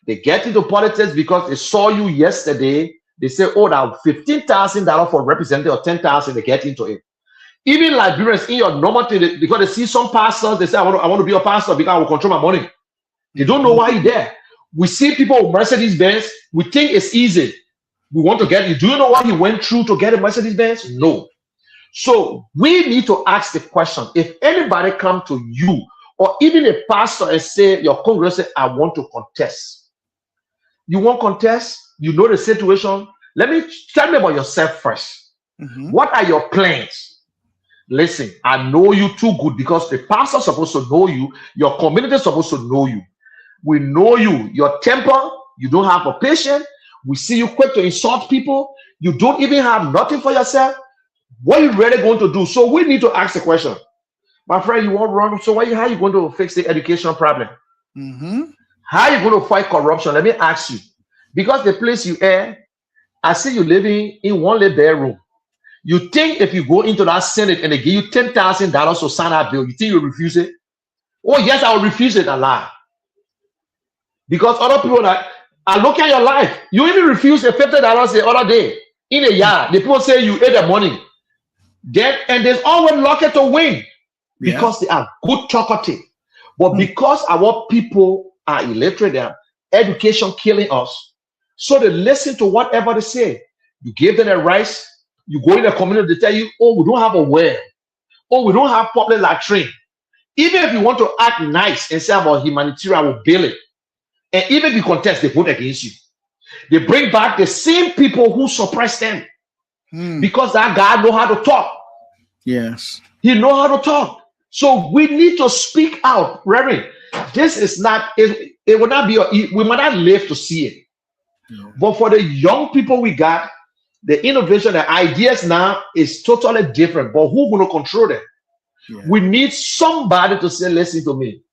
They get into politics because they saw you yesterday. They say, oh, now $15,000 for representative or 10,000, they get into it. Even Liberians in your normal thing, because they see some pastors, they say, I want to be a pastor because I will control my money. They don't know why you're there. We see people with Mercedes Benz. We think it's easy. We want to get you. Do you know what he went through to get a Mercedes Benz? No. So we need to ask the question. If anybody come to you or even a pastor and say, your congregation, I want to contest. You want contest? You know the situation. Tell me about yourself first. Mm-hmm. What are your plans? Listen, I know you too good because the pastor is supposed to know you. Your community is supposed to know you. We know you. Your temper, you don't have a patience. We see you quick to insult people. You don't even have nothing for yourself. What are you really going to do? So we need to ask the question. My friend, you want wrong. So how are you going to fix the education problem? Mm-hmm. How are you going to fight corruption? Let me ask you. Because the place you are, I see you living in one little bedroom. You think if you go into that Senate and they give you $10,000 to sign that bill, you think you'll refuse it? Oh, yes, I will refuse it and lie. Because other people that are looking at your life, you even refuse the $50 the other day in a year. The people say you ate the money. And there's always lucky to win because they are good talkative. But because our people are illiterate, their education killing us, so they listen to whatever they say. You give them a rice, you go in the community, they tell you, oh, we don't have a well. Oh, we don't have public latrine. Even if you want to act nice and say about humanitarian, I will build it. And even if you contest, they vote against you. They bring back the same people who suppress them. Because that guy know how to talk. Yes. He know how to talk. So we need to speak out. Reverend, this is not, it will not be, we might not live to see it. Yeah. But for the young people we got, the innovation, the ideas now is totally different. But who's going to control them? Yeah. We need somebody to say, listen to me.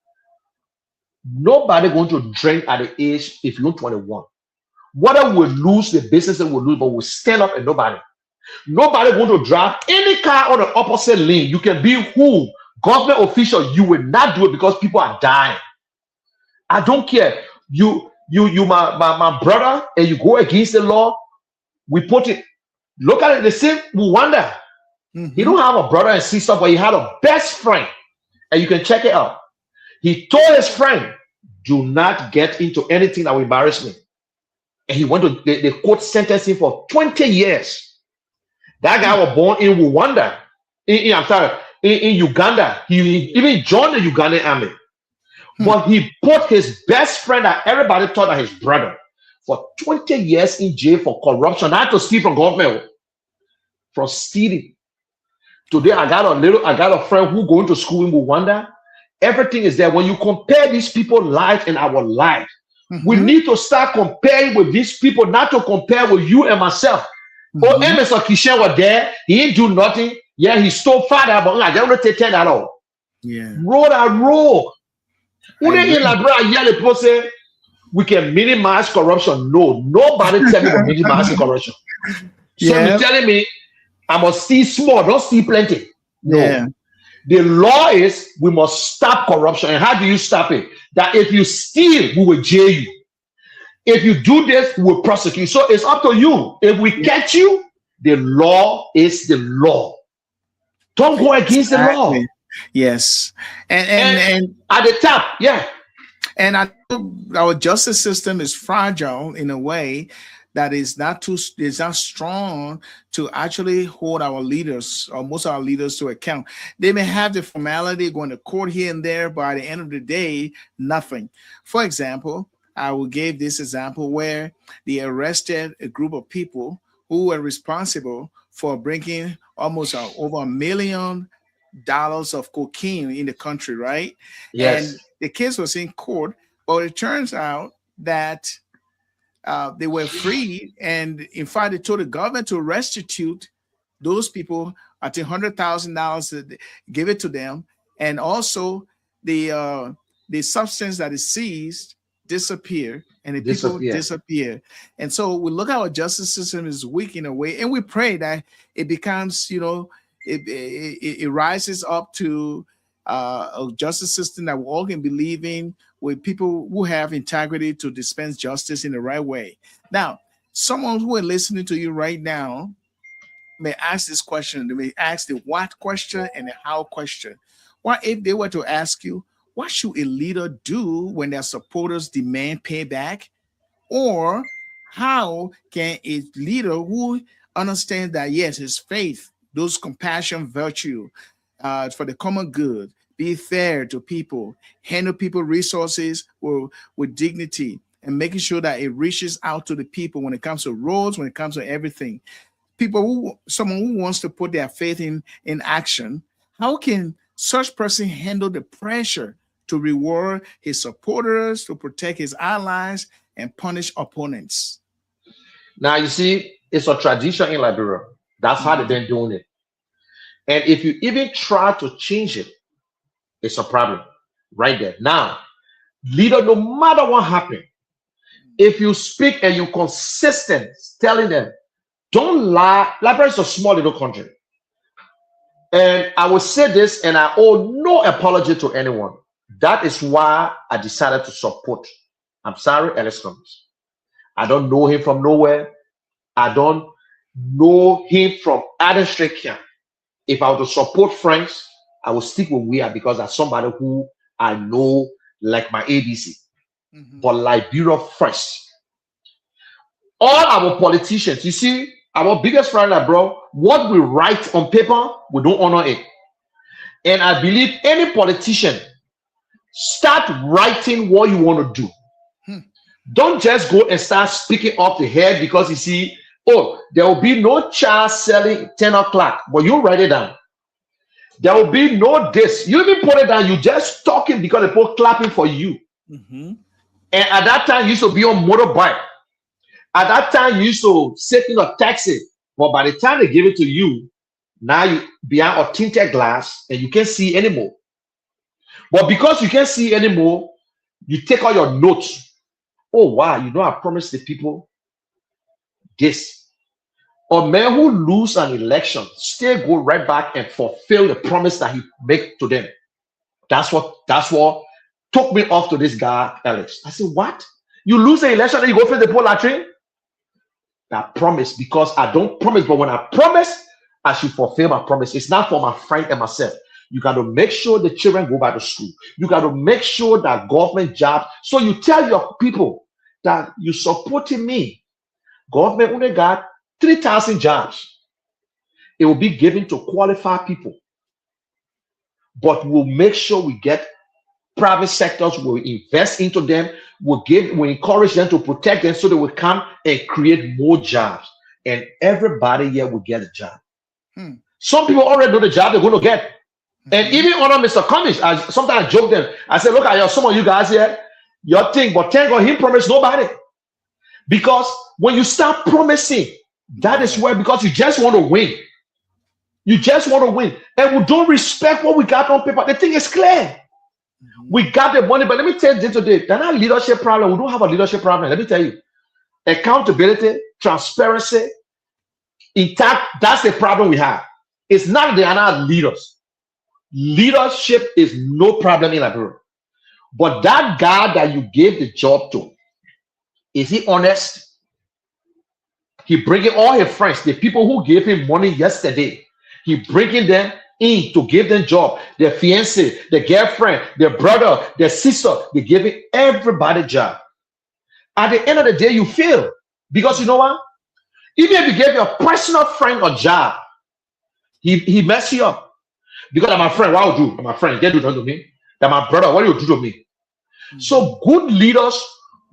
Nobody going to drink at the age if you're 21. Whether we lose the business that we lose, but we stand up and nobody. Nobody want to drive any car on the opposite lane. You can be who? Government official. You will not do it because people are dying. I don't care. My brother, and you go against the law. We put it. Look at it. The same Rwanda. He don't have a brother and sister, but he had a best friend, and you can check it out. He told his friend, "Do not get into anything that will embarrass me." And he went to the court sentenced him for 20 years. That guy was born in Rwanda. In Uganda. He even joined the Ugandan army. But he put his best friend that everybody thought that his brother for 20 years in jail for corruption, not to steal from government, from stealing. Today I got a friend who going to school in Rwanda. Everything is there. When you compare these people's life and our life, we need to start comparing with these people, not to compare with you and myself. Oh, Mr. Keshen was there. He didn't do nothing. Yeah, he stole father, but I don't take that at all. Yeah. Roll. Who they in Liberia? People say we can minimize corruption. No, nobody tell me to minimize corruption. So you're telling me I must steal small, don't steal plenty. No. Yeah. The law is we must stop corruption. And how do you stop it? That if you steal, we will jail you. If you do this, we will prosecute. So it's up to you. If we catch you, the law is the law. Don't go against the law. Yes. And at the top, yeah. And I know our justice system is fragile in a way that is not strong to actually hold our leaders or most of our leaders to account. They may have the formality going to court here and there, but at the end of the day, nothing. For example, I will give this example where they arrested a group of people who were responsible for bringing almost over $1 million of cocaine in the country, right? Yes. And the case was in court, but it turns out that they were free, and in fact, they told the government to restitute those people, I think $100,000, give it to them, and also the substance that is seized disappear, and the people disappear. And so we look at our justice system is weak in a way, and we pray that it becomes, it rises up to a justice system that we all can believe in, with people who have integrity to dispense justice in the right way. Now, someone who is listening to you right now may ask this question. They may ask the what question and the how question. What if they were to ask you, what should a leader do when their supporters demand payback? Or how can a leader who understands that, yes, his faith, those compassion, virtue for the common good, be fair to people, handle people resources with dignity, and making sure that it reaches out to the people when it comes to roads, when it comes to everything. Someone who wants to put their faith in action, how can such person handle the pressure to reward his supporters, to protect his allies, and punish opponents? Now, you see, it's a tradition in Liberia. That's how they've been doing it. And if you even try to change it, it's a problem right there. Now, leader, no matter what happened, if you speak and you're consistent, telling them, don't lie. Liberia is a small little country. And I will say this, and I owe no apology to anyone. That is why I decided to support. I'm sorry, Ellis Cummings. I don't know him from nowhere. I don't know him from other street camp. If I were to support friends, I will stick with Weir because that's somebody who I know like my ABC. But Liberia first. All our politicians, you see, our biggest friend, bro, what we write on paper, we don't honor it. And I believe any politician, start writing what you want to do. Don't just go and start speaking off the head because you see, oh, there will be no child selling 10 o'clock, but you write it down. There will be no this. You even put it down. You just talking because people clapping for you. And at that time, you used to be on motorbike. At that time, you used to sit in a taxi. But by the time they give it to you, now you behind a tinted glass and you can't see anymore. But because you can't see anymore, you take all your notes. Oh, wow, I promised the people this. A man who lose an election still go right back and fulfill the promise that he make to them. That's what took me off to this guy, Alex. I said, what? You lose the election and you go for the poll latrine? I promise, because I don't promise, but when I promise, I should fulfill my promise. It's not for my friend and myself. You got to make sure the children go back to school. You got to make sure that government jobs. So you tell your people that you supporting me. Government only got 3,000 jobs. It will be given to qualified people. But we'll make sure we get private sectors, will invest into them, will encourage them to protect them so they will come and create more jobs. And everybody here will get a job. Some people already know the job they're going to get. And even under Mr. Cummings, sometimes I joke them. I say, look at some of you guys here, your thing, but thank God he promised nobody. Because when you start promising, that is where, because you just want to win. You just want to win. And we don't respect what we got on paper. The thing is clear. We got the money, but let me tell you today, they're not a leadership problem. We don't have a leadership problem. Let me tell you. Accountability, transparency, intact, that's the problem we have. It's not they are not leaders. Leadership is no problem in Liberia. But that guy that you gave the job to, is he honest? He bringing all his friends, the people who gave him money yesterday, he bringing them in to give them job. Their fiancé, their girlfriend, their brother, their sister, they giving everybody job. At the end of the day, you fail. Because you know what? Even if you gave your personal friend a job, he mess you up. Because I'm my friend, what will do? I'm my friend, you can't do nothing to me. That my brother, what do you do to me? So good leaders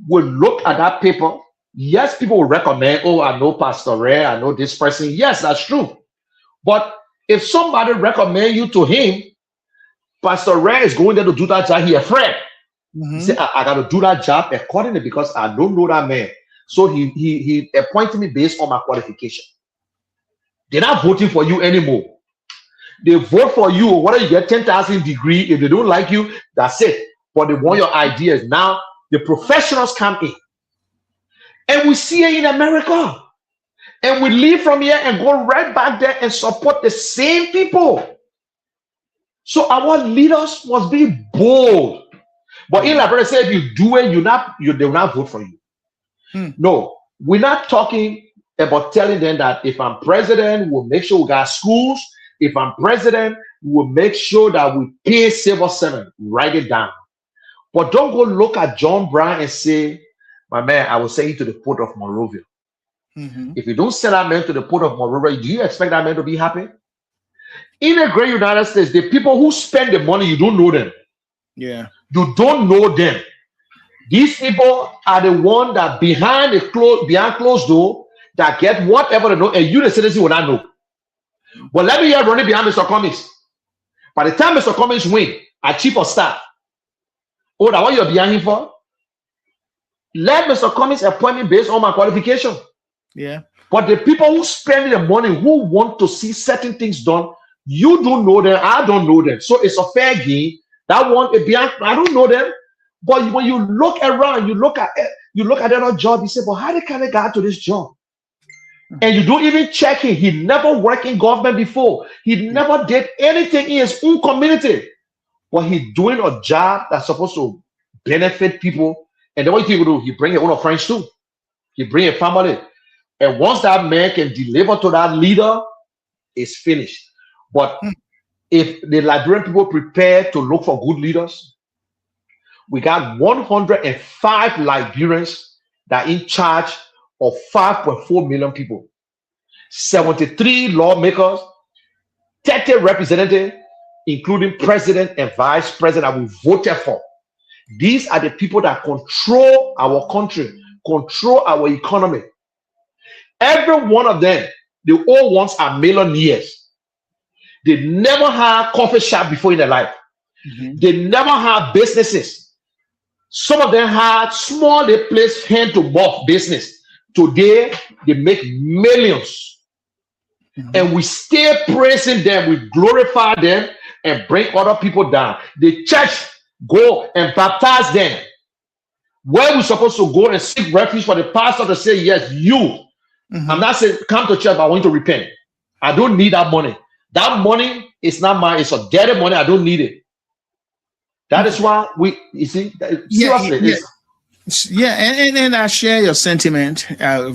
will look at that paper. Yes, people will recommend, oh, I know Pastor Ray, I know this person. Yes, that's true. But if somebody recommend you to him, Pastor Ray is going there to do that job, he afraid. He said, I got to do that job accordingly because I don't know that man. So he appointed me based on my qualification. They're not voting for you anymore. They vote for you, whether you get 10,000 degree. If they don't like you, that's it. But they want your ideas. Now, the professionals come in. And we see it in America. And we leave from here and go right back there and support the same people. So our leaders must be bold. But in Liberia, say if you do it, they will not vote for you. No, we're not talking about telling them that if I'm president, we'll make sure we got schools. If I'm president, we'll make sure that we pay civil servant. Write it down. But don't go look at John Brown and say, my man, I will send you to the port of Monrovia. If you don't send that man to the port of Monrovia, do you expect that man to be happy? In the great United States, the people who spend the money, you don't know them. Yeah. You don't know them. These people are the one that behind closed door that get whatever they know, and you, the citizen, will not know. But let me hear running behind Mr. Cummings. By the time Mr. Cummings win, a chief of staff, oh, that what you're behind him for? Let Mr. Cummings appoint me based on my qualification. Yeah. But the people who spend the money, who want to see certain things done, you don't know them, I don't know them. So it's a fair game. That one, I don't know them. But when you look around, you look at that job, you say, but how can they get to this job? And you don't even check him. He never worked in government before. He never did anything in his own community. But he's doing a job that's supposed to benefit people. And then what you do, he bring your own friends too. He bring a family. And once that man can deliver to that leader, it's finished. But if the Liberian people prepare to look for good leaders, we got 105 Liberians that are in charge of 5.4 million people, 73 lawmakers, 30 representatives, including president and vice president that we voted for. These are the people that control our country, control our economy. Every one of them, the old ones are millionaires. They never had coffee shop before in their life. They never had businesses. Some of them had small, they place hand to mouth business. Today, they make millions. And we still praising them, we glorify them and bring other people down. The church go and baptize them. Where we're supposed to go and seek refuge for the pastor to say, yes, you I'm Mm-hmm. not saying come to church, but I want you to repent. I don't need that money. That money is not mine. It's a dirty money. I don't need it. That Okay. is why you see, Yeah, seriously, yeah, it's yeah, and I share your sentiment,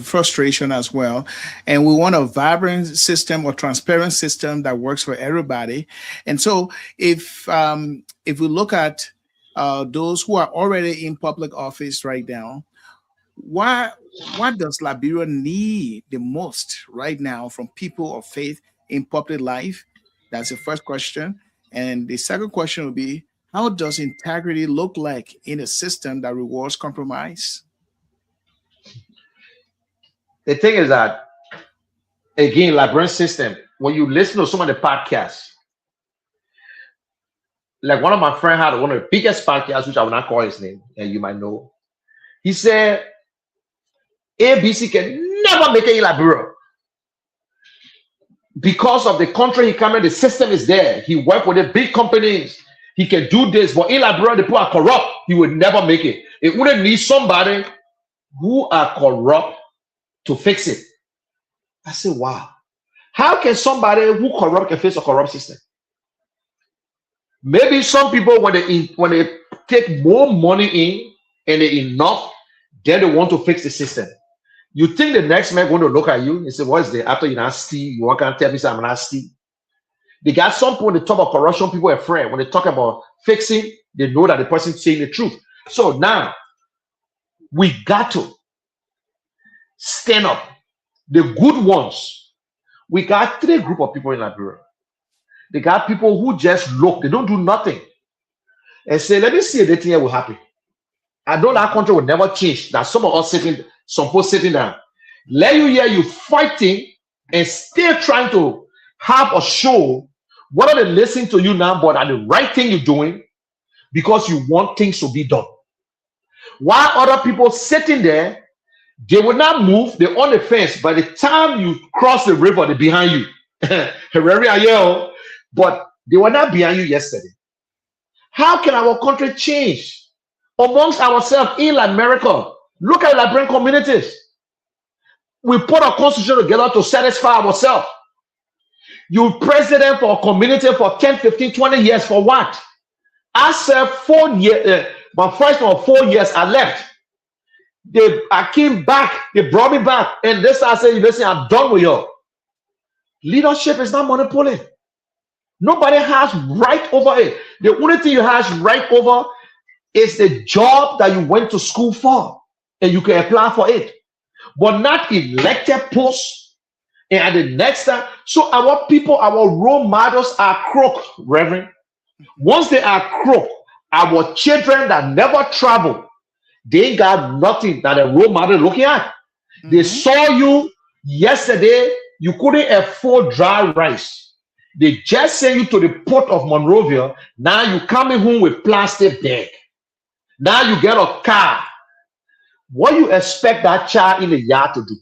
frustration as well. And we want a vibrant system or transparent system that works for everybody. And so, if we look at those who are already in public office right now, why what does Liberia need the most right now from people of faith in public life? That's the first question. And the second question would be, how does integrity look like in a system that rewards compromise? the thing is that again, Liberian system, when you listen to some of the podcasts, like one of my friends had one of the biggest podcasts, which I will not call his name, and you might know. He said ABC can never make it in Liberia because of the country he came in. The system is there. He worked with the big companies. He can do this, but in Liberia, the people are corrupt. He would never make it. It wouldn't need somebody who are corrupt to fix it. I said, wow. How can somebody who corrupt can fix a corrupt system? Maybe some people when they take more money in and they enough, then they want to fix the system. You think the next man going to look at you and say, "What is the after you not steal? You want to tell me I'm not steal?" They got some people when they talk about corruption, people are afraid. When they talk about fixing, they know that the person is saying the truth. So now we got to stand up. The good ones. We got three group of people in Liberia. They got people who just look, they don't do nothing, and say, "Let me see if the thing will happen." I know that country will never change. That some of us sitting, some people sitting down. Let you hear you fighting and still trying to have a show. What are they listening to you now? But are the right thing you're doing because you want things to be done. While other people sitting there, they will not move. They're on the fence. By the time you cross the river, they're behind you. But they were not behind you yesterday. How can our country change amongst ourselves in America? Look at Liberian communities. We put a constitution together to satisfy ourselves. You president for a community for 10, 15, 20 years for what? I served 4 years. My first 4 years, I left. I came back. They brought me back. And this I said, listen, I'm done with you. Leadership is not monopoly. Nobody has right over it. The only thing you have right over is the job that you went to school for. And you can apply for it. But not elected posts. And at the next time, so our people, our role models are crook, Reverend. Once they are crook, our children that never travel, they ain't got nothing that a role model looking at. They saw you yesterday, you couldn't afford dry rice. They just sent you to the port of Monrovia. Now you coming home with plastic bag. Now you get a car. What you expect that child in the yard to do?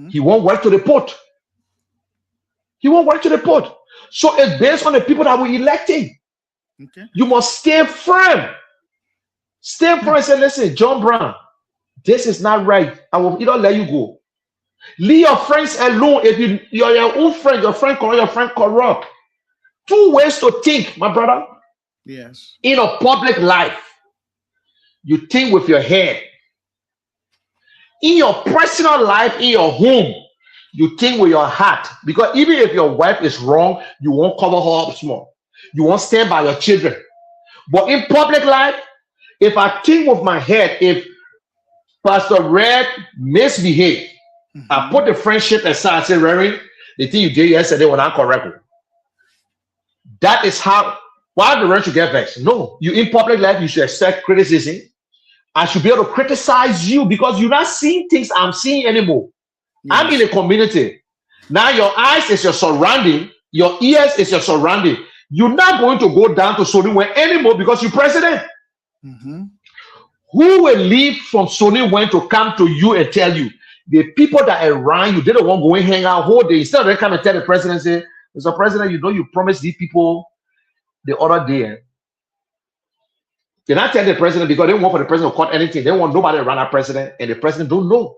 He won't work to the port. He won't work to the port. So it's based on the people that we're electing. Okay. You must stay firm. Stay firm and say, listen, John Brown, this is not right. I will either let you go. Leave your friends alone. If you're your own friend, your friend corrupt, your friend corrupt. Two ways to think, my brother. Yes. In a public life, you think with your head. In your personal life, in your home, you think with your heart. Because even if your wife is wrong, you won't cover her up small. You won't stand by your children. But in public life, if I think with my head, if Pastor Red misbehaved, I put the friendship aside and say, Reverend, the thing you did yesterday was not correct. That is how, why the rest should get vexed? No, you in public life, you should accept criticism. I should be able to criticize you because you're not seeing things I'm seeing anymore. Yes. I'm in a community. Now your eyes is your surrounding, your ears is your surrounding. You're not going to go down to Soniwe anymore because you're president. Who will leave from Soniwe to come to you and tell you? The people that are around you, they don't want to go and hang out whole day. Instead of they come and tell the president, say, Mr. President, you know you promised these people the other day. They're not telling the president because they don't want for the president to cut anything. They want nobody around our president, and the president don't know.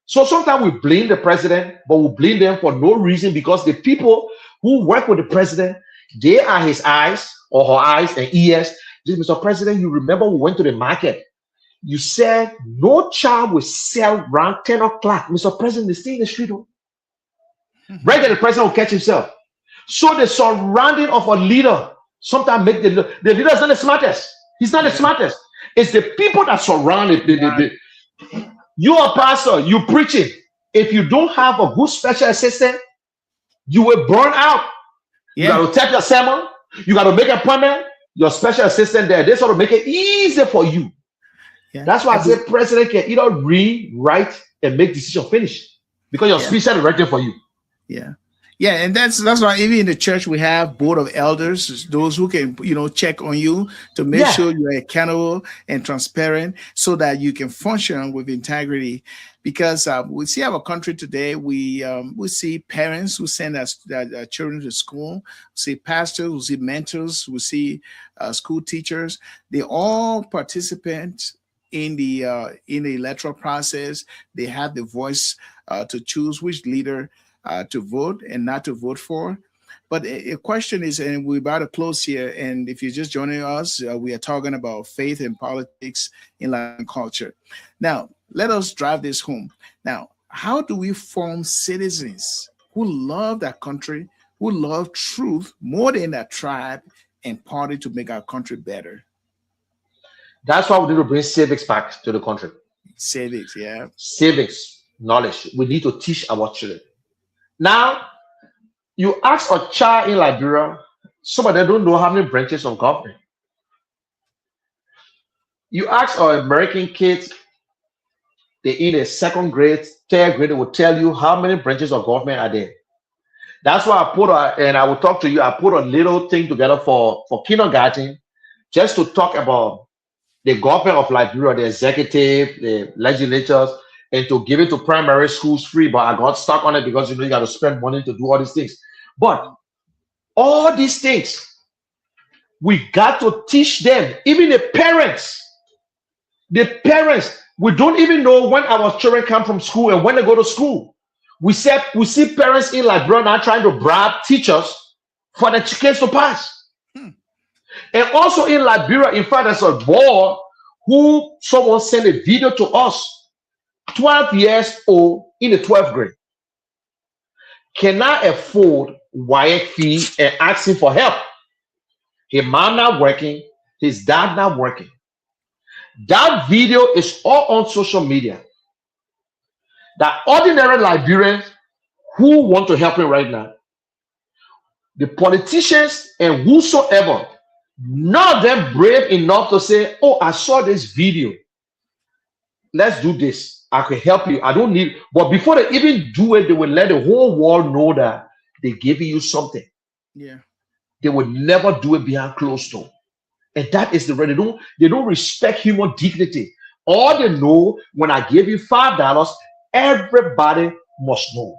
So sometimes we blame the president, but we blame them for no reason because the people who work with the president, they are his eyes or her eyes and ears. Mr. President, you remember we went to the market. You said no child will sell around 10 o'clock. Mr. President, they stay in the street. Right there, the president will catch himself. So the surrounding of a leader sometimes make the leader is not the smartest. He's not the smartest. It's the people that surround it. You are a pastor, you preaching. If you don't have a good special assistant, you will burn out. You got to take your sermon. You got to make an appointment. Your special assistant there, they sort of make it easy for you. That's why I say president can either read, write, and make decision finish because your speech is written for you. Yeah, and that's why even in the church we have board of elders, those who can check on you to make sure you're accountable and transparent, so that you can function with integrity. Because we see our country today, we see parents who send their children to school, we see pastors, we see mentors, we see school teachers. They all participate in the electoral process. They have the voice to choose which leader to vote and not to vote for. But a question is, and we're about to close here, and if you're just joining us, we are talking about faith and politics in Latin culture. Now, let us drive this home. Now, how do we form citizens who love their country, who love truth more than their tribe and party to make our country better? That's why we need to bring civics back to the country. Civics, Civics, knowledge. We need to teach our children. Now, you ask a child in Liberia, some of them don't know how many branches of government. You ask our American kids, they in a second grade, third grade, they will tell you how many branches of government are there. That's why I will talk to you, I put a little thing together for kindergarten, just to talk about the government of Liberia, the executive, the legislatures, and to give it to primary schools free. But I got stuck on it because you got to spend money to do all these things. But all these things, we got to teach them, even the parents. The parents, we don't even know when our children come from school and when they go to school. We see parents in Liberia now trying to bribe teachers for the kids to pass. And also in Liberia, in fact, there's a boy who someone sent a video to us, 12 years old in the 12th grade. Cannot afford wire fee and asking for help. His mom not working, his dad not working. That video is all on social media. The ordinary Liberians who want to help him right now, the politicians and whosoever, none of them brave enough to say, oh, I saw this video. Let's do this. I can help you. I don't need, but before they even do it, they will let the whole world know that they're giving you something. They would never do it behind closed door. And that is the way they don't respect human dignity. All they know, when I give you $5, everybody must know.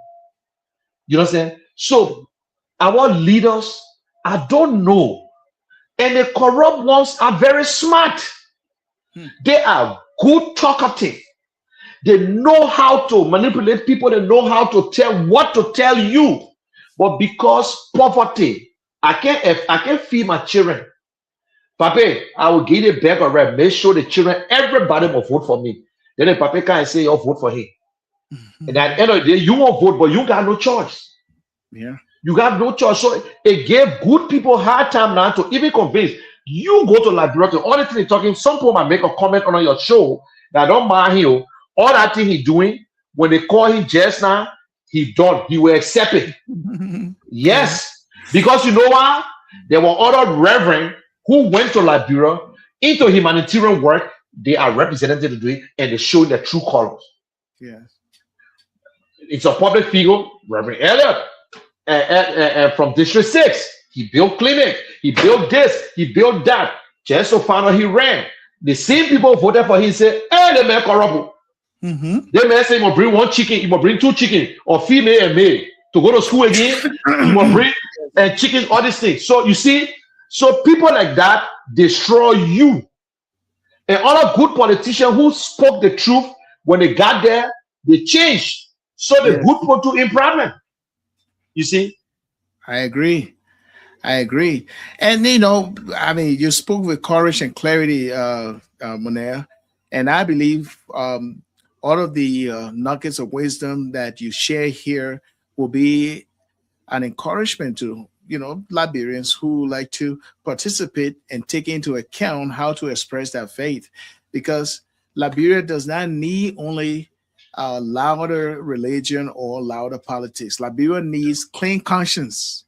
You know what I'm saying? So our leaders, I don't know. And the corrupt ones are very smart. They are good talkative. They know how to manipulate people. They know how to tell what to tell you. But because poverty, I can't feed my children. Papa, I will give a bag of bread. Make sure the children, everybody will vote for me. Then the papa can't say, "Oh, vote for him." And at the end of the day, you won't vote, but you got no choice. You got no choice. So it gave good people hard time now to even convince you go to Liberia. All the thing talking, some people might make a comment on your show that don't mind him. All that thing he doing, when they call him just now, he done. He will accept it. Yes. Because you know why? There were other reverend who went to Liberia into humanitarian work. They are represented to do it, and they show their true colors. It's a public figure, Reverend Elliot, from District 6. He built clinic. He built this. He built that. Just so found out he ran. The same people voted for him say, hey, the man corrupt. They may say, you must bring one chicken, you must bring two chicken, or female and male to go to school again. You must bring chicken, all these things. So you see, so people like that destroy you. And other good politicians who spoke the truth when they got there, They change. So the Yes, good people to improvement. You see? I agree. I agree. And I mean, you spoke with courage and clarity, Mounir, and I believe all of the nuggets of wisdom that you share here will be an encouragement to Liberians who like to participate and take into account how to express their faith, because Liberia does not need only louder religion or louder politics. Liberia needs clean conscience,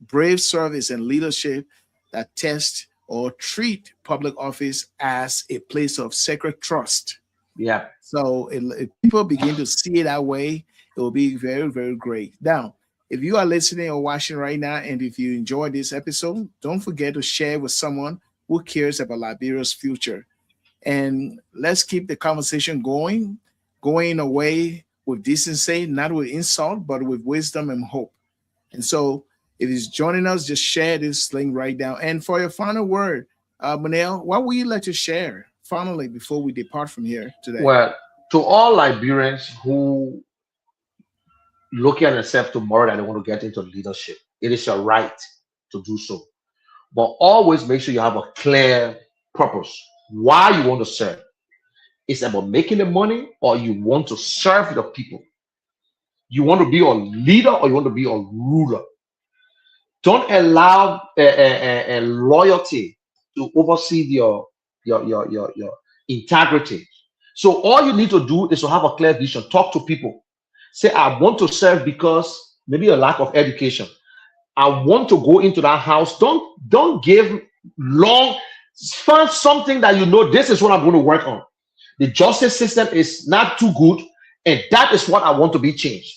brave service, and leadership that test or treat public office as a place of sacred trust. Yeah. So if people begin to see it that way, it will be very, very great. Now, if you are listening or watching right now, and if you enjoyed this episode, don't forget to share with someone who cares about Liberia's future. And let's keep the conversation going away with decency, not with insult, but with wisdom and hope. And so, if he's joining us, just share this link right now. And for your final word, Manel, what would you like to share finally before we depart from here today? Well, to all Liberians who look at themselves tomorrow that they want to get into leadership, it is your right to do so. But always make sure you have a clear purpose. Why you want to serve. It's about making the money, or you want to serve the people. You want to be a leader, or you want to be a ruler. Don't allow a loyalty to oversee your integrity. So all you need to do is to have a clear vision. Talk to people. Say, I want to serve because maybe a lack of education. I want to go into that house. Don't give long. Find something that you know, this is what I'm going to work on. The justice system is not too good, and that is what I want to be changed.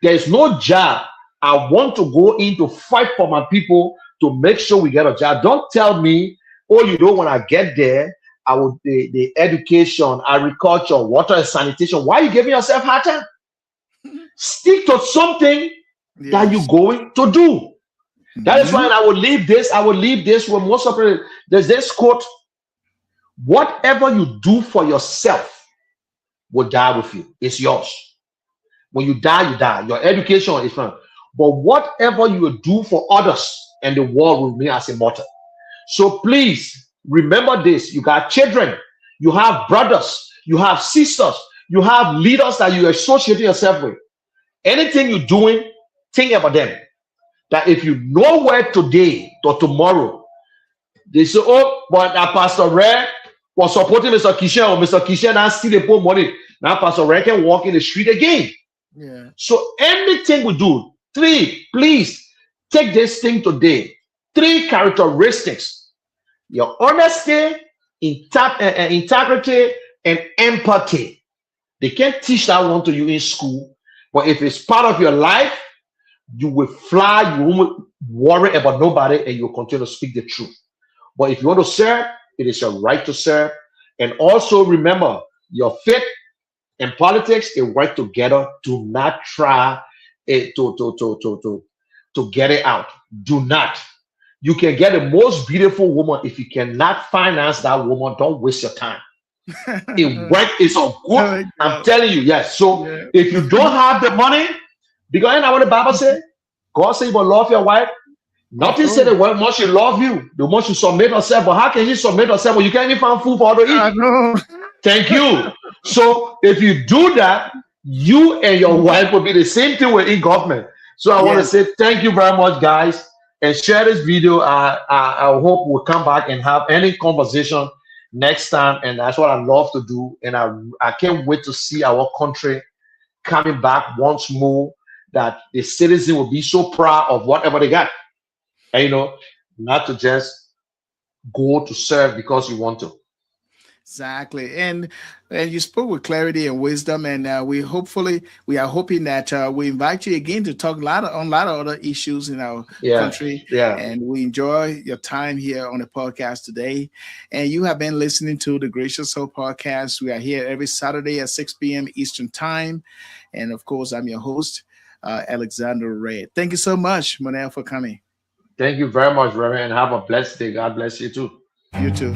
There is no job I want to go in to fight for my people to make sure we get a job. Don't tell me, oh, when I get there, I will the education, agriculture, water and sanitation. Why are you giving yourself hard time? Stick to something that you're Yes. going to do. That is Mhm. why I will leave this. I will leave this with most of it. There's this quote: whatever you do for yourself will die with you. It's yours. When you die, you die. Your education is fine. But whatever you will do for others, and the world will remain as immortal. So please remember this. You got children, you have brothers, you have sisters, you have leaders that you associate yourself with. Anything you're doing, think about them. That if you know where today or tomorrow, they say, oh, but Pastor Red was supporting Mr. Keshen, or Mr. Keshen now still they put money. Now Pastor Red can walk in the street again. Yeah. So anything we do, please take this thing today. 3 characteristics: your honesty, integrity, and empathy. They can't teach that one to you in school, but if it's part of your life, you will fly, you won't worry about nobody, and you'll continue to speak the truth. But if you want to serve, it is your right to serve. And also remember, your faith and politics, they work together. Do not try to get it out. Do not. You can get the most beautiful woman. If you cannot finance that woman, don't waste your time. It work is a good. There we I'm go. telling you, yes. So Yeah. if you don't have the money, because I know what the Bible says. God said you will love your wife. Of Nothing said course. the wife must she love you. The more she submit herself. But how can she submit herself when you can't even find food for her to eat? I know. Thank you. So if you do that, you and your wife will be the same thing within government. So I want to Yes. say thank you very much, guys, and share this video. I hope we'll come back and have any conversation next time, and that's what I love to do. And I can't wait to see our country coming back once more. That the citizen will be so proud of whatever they got, and not to just go to serve because you want to. Exactly, and you spoke with clarity and wisdom, and we are hoping that we invite you again to talk on a lot of other issues in our Yeah, country, yeah. and we enjoy your time here on the podcast today. And you have been listening to the Gracious Soul podcast. We are here every Saturday at 6 p.m. Eastern time, and of course, I'm your host, Alexander Red. Thank you so much, Monel, for coming. Thank you very much, Reverend, and have a blessed day. God bless you too. You too.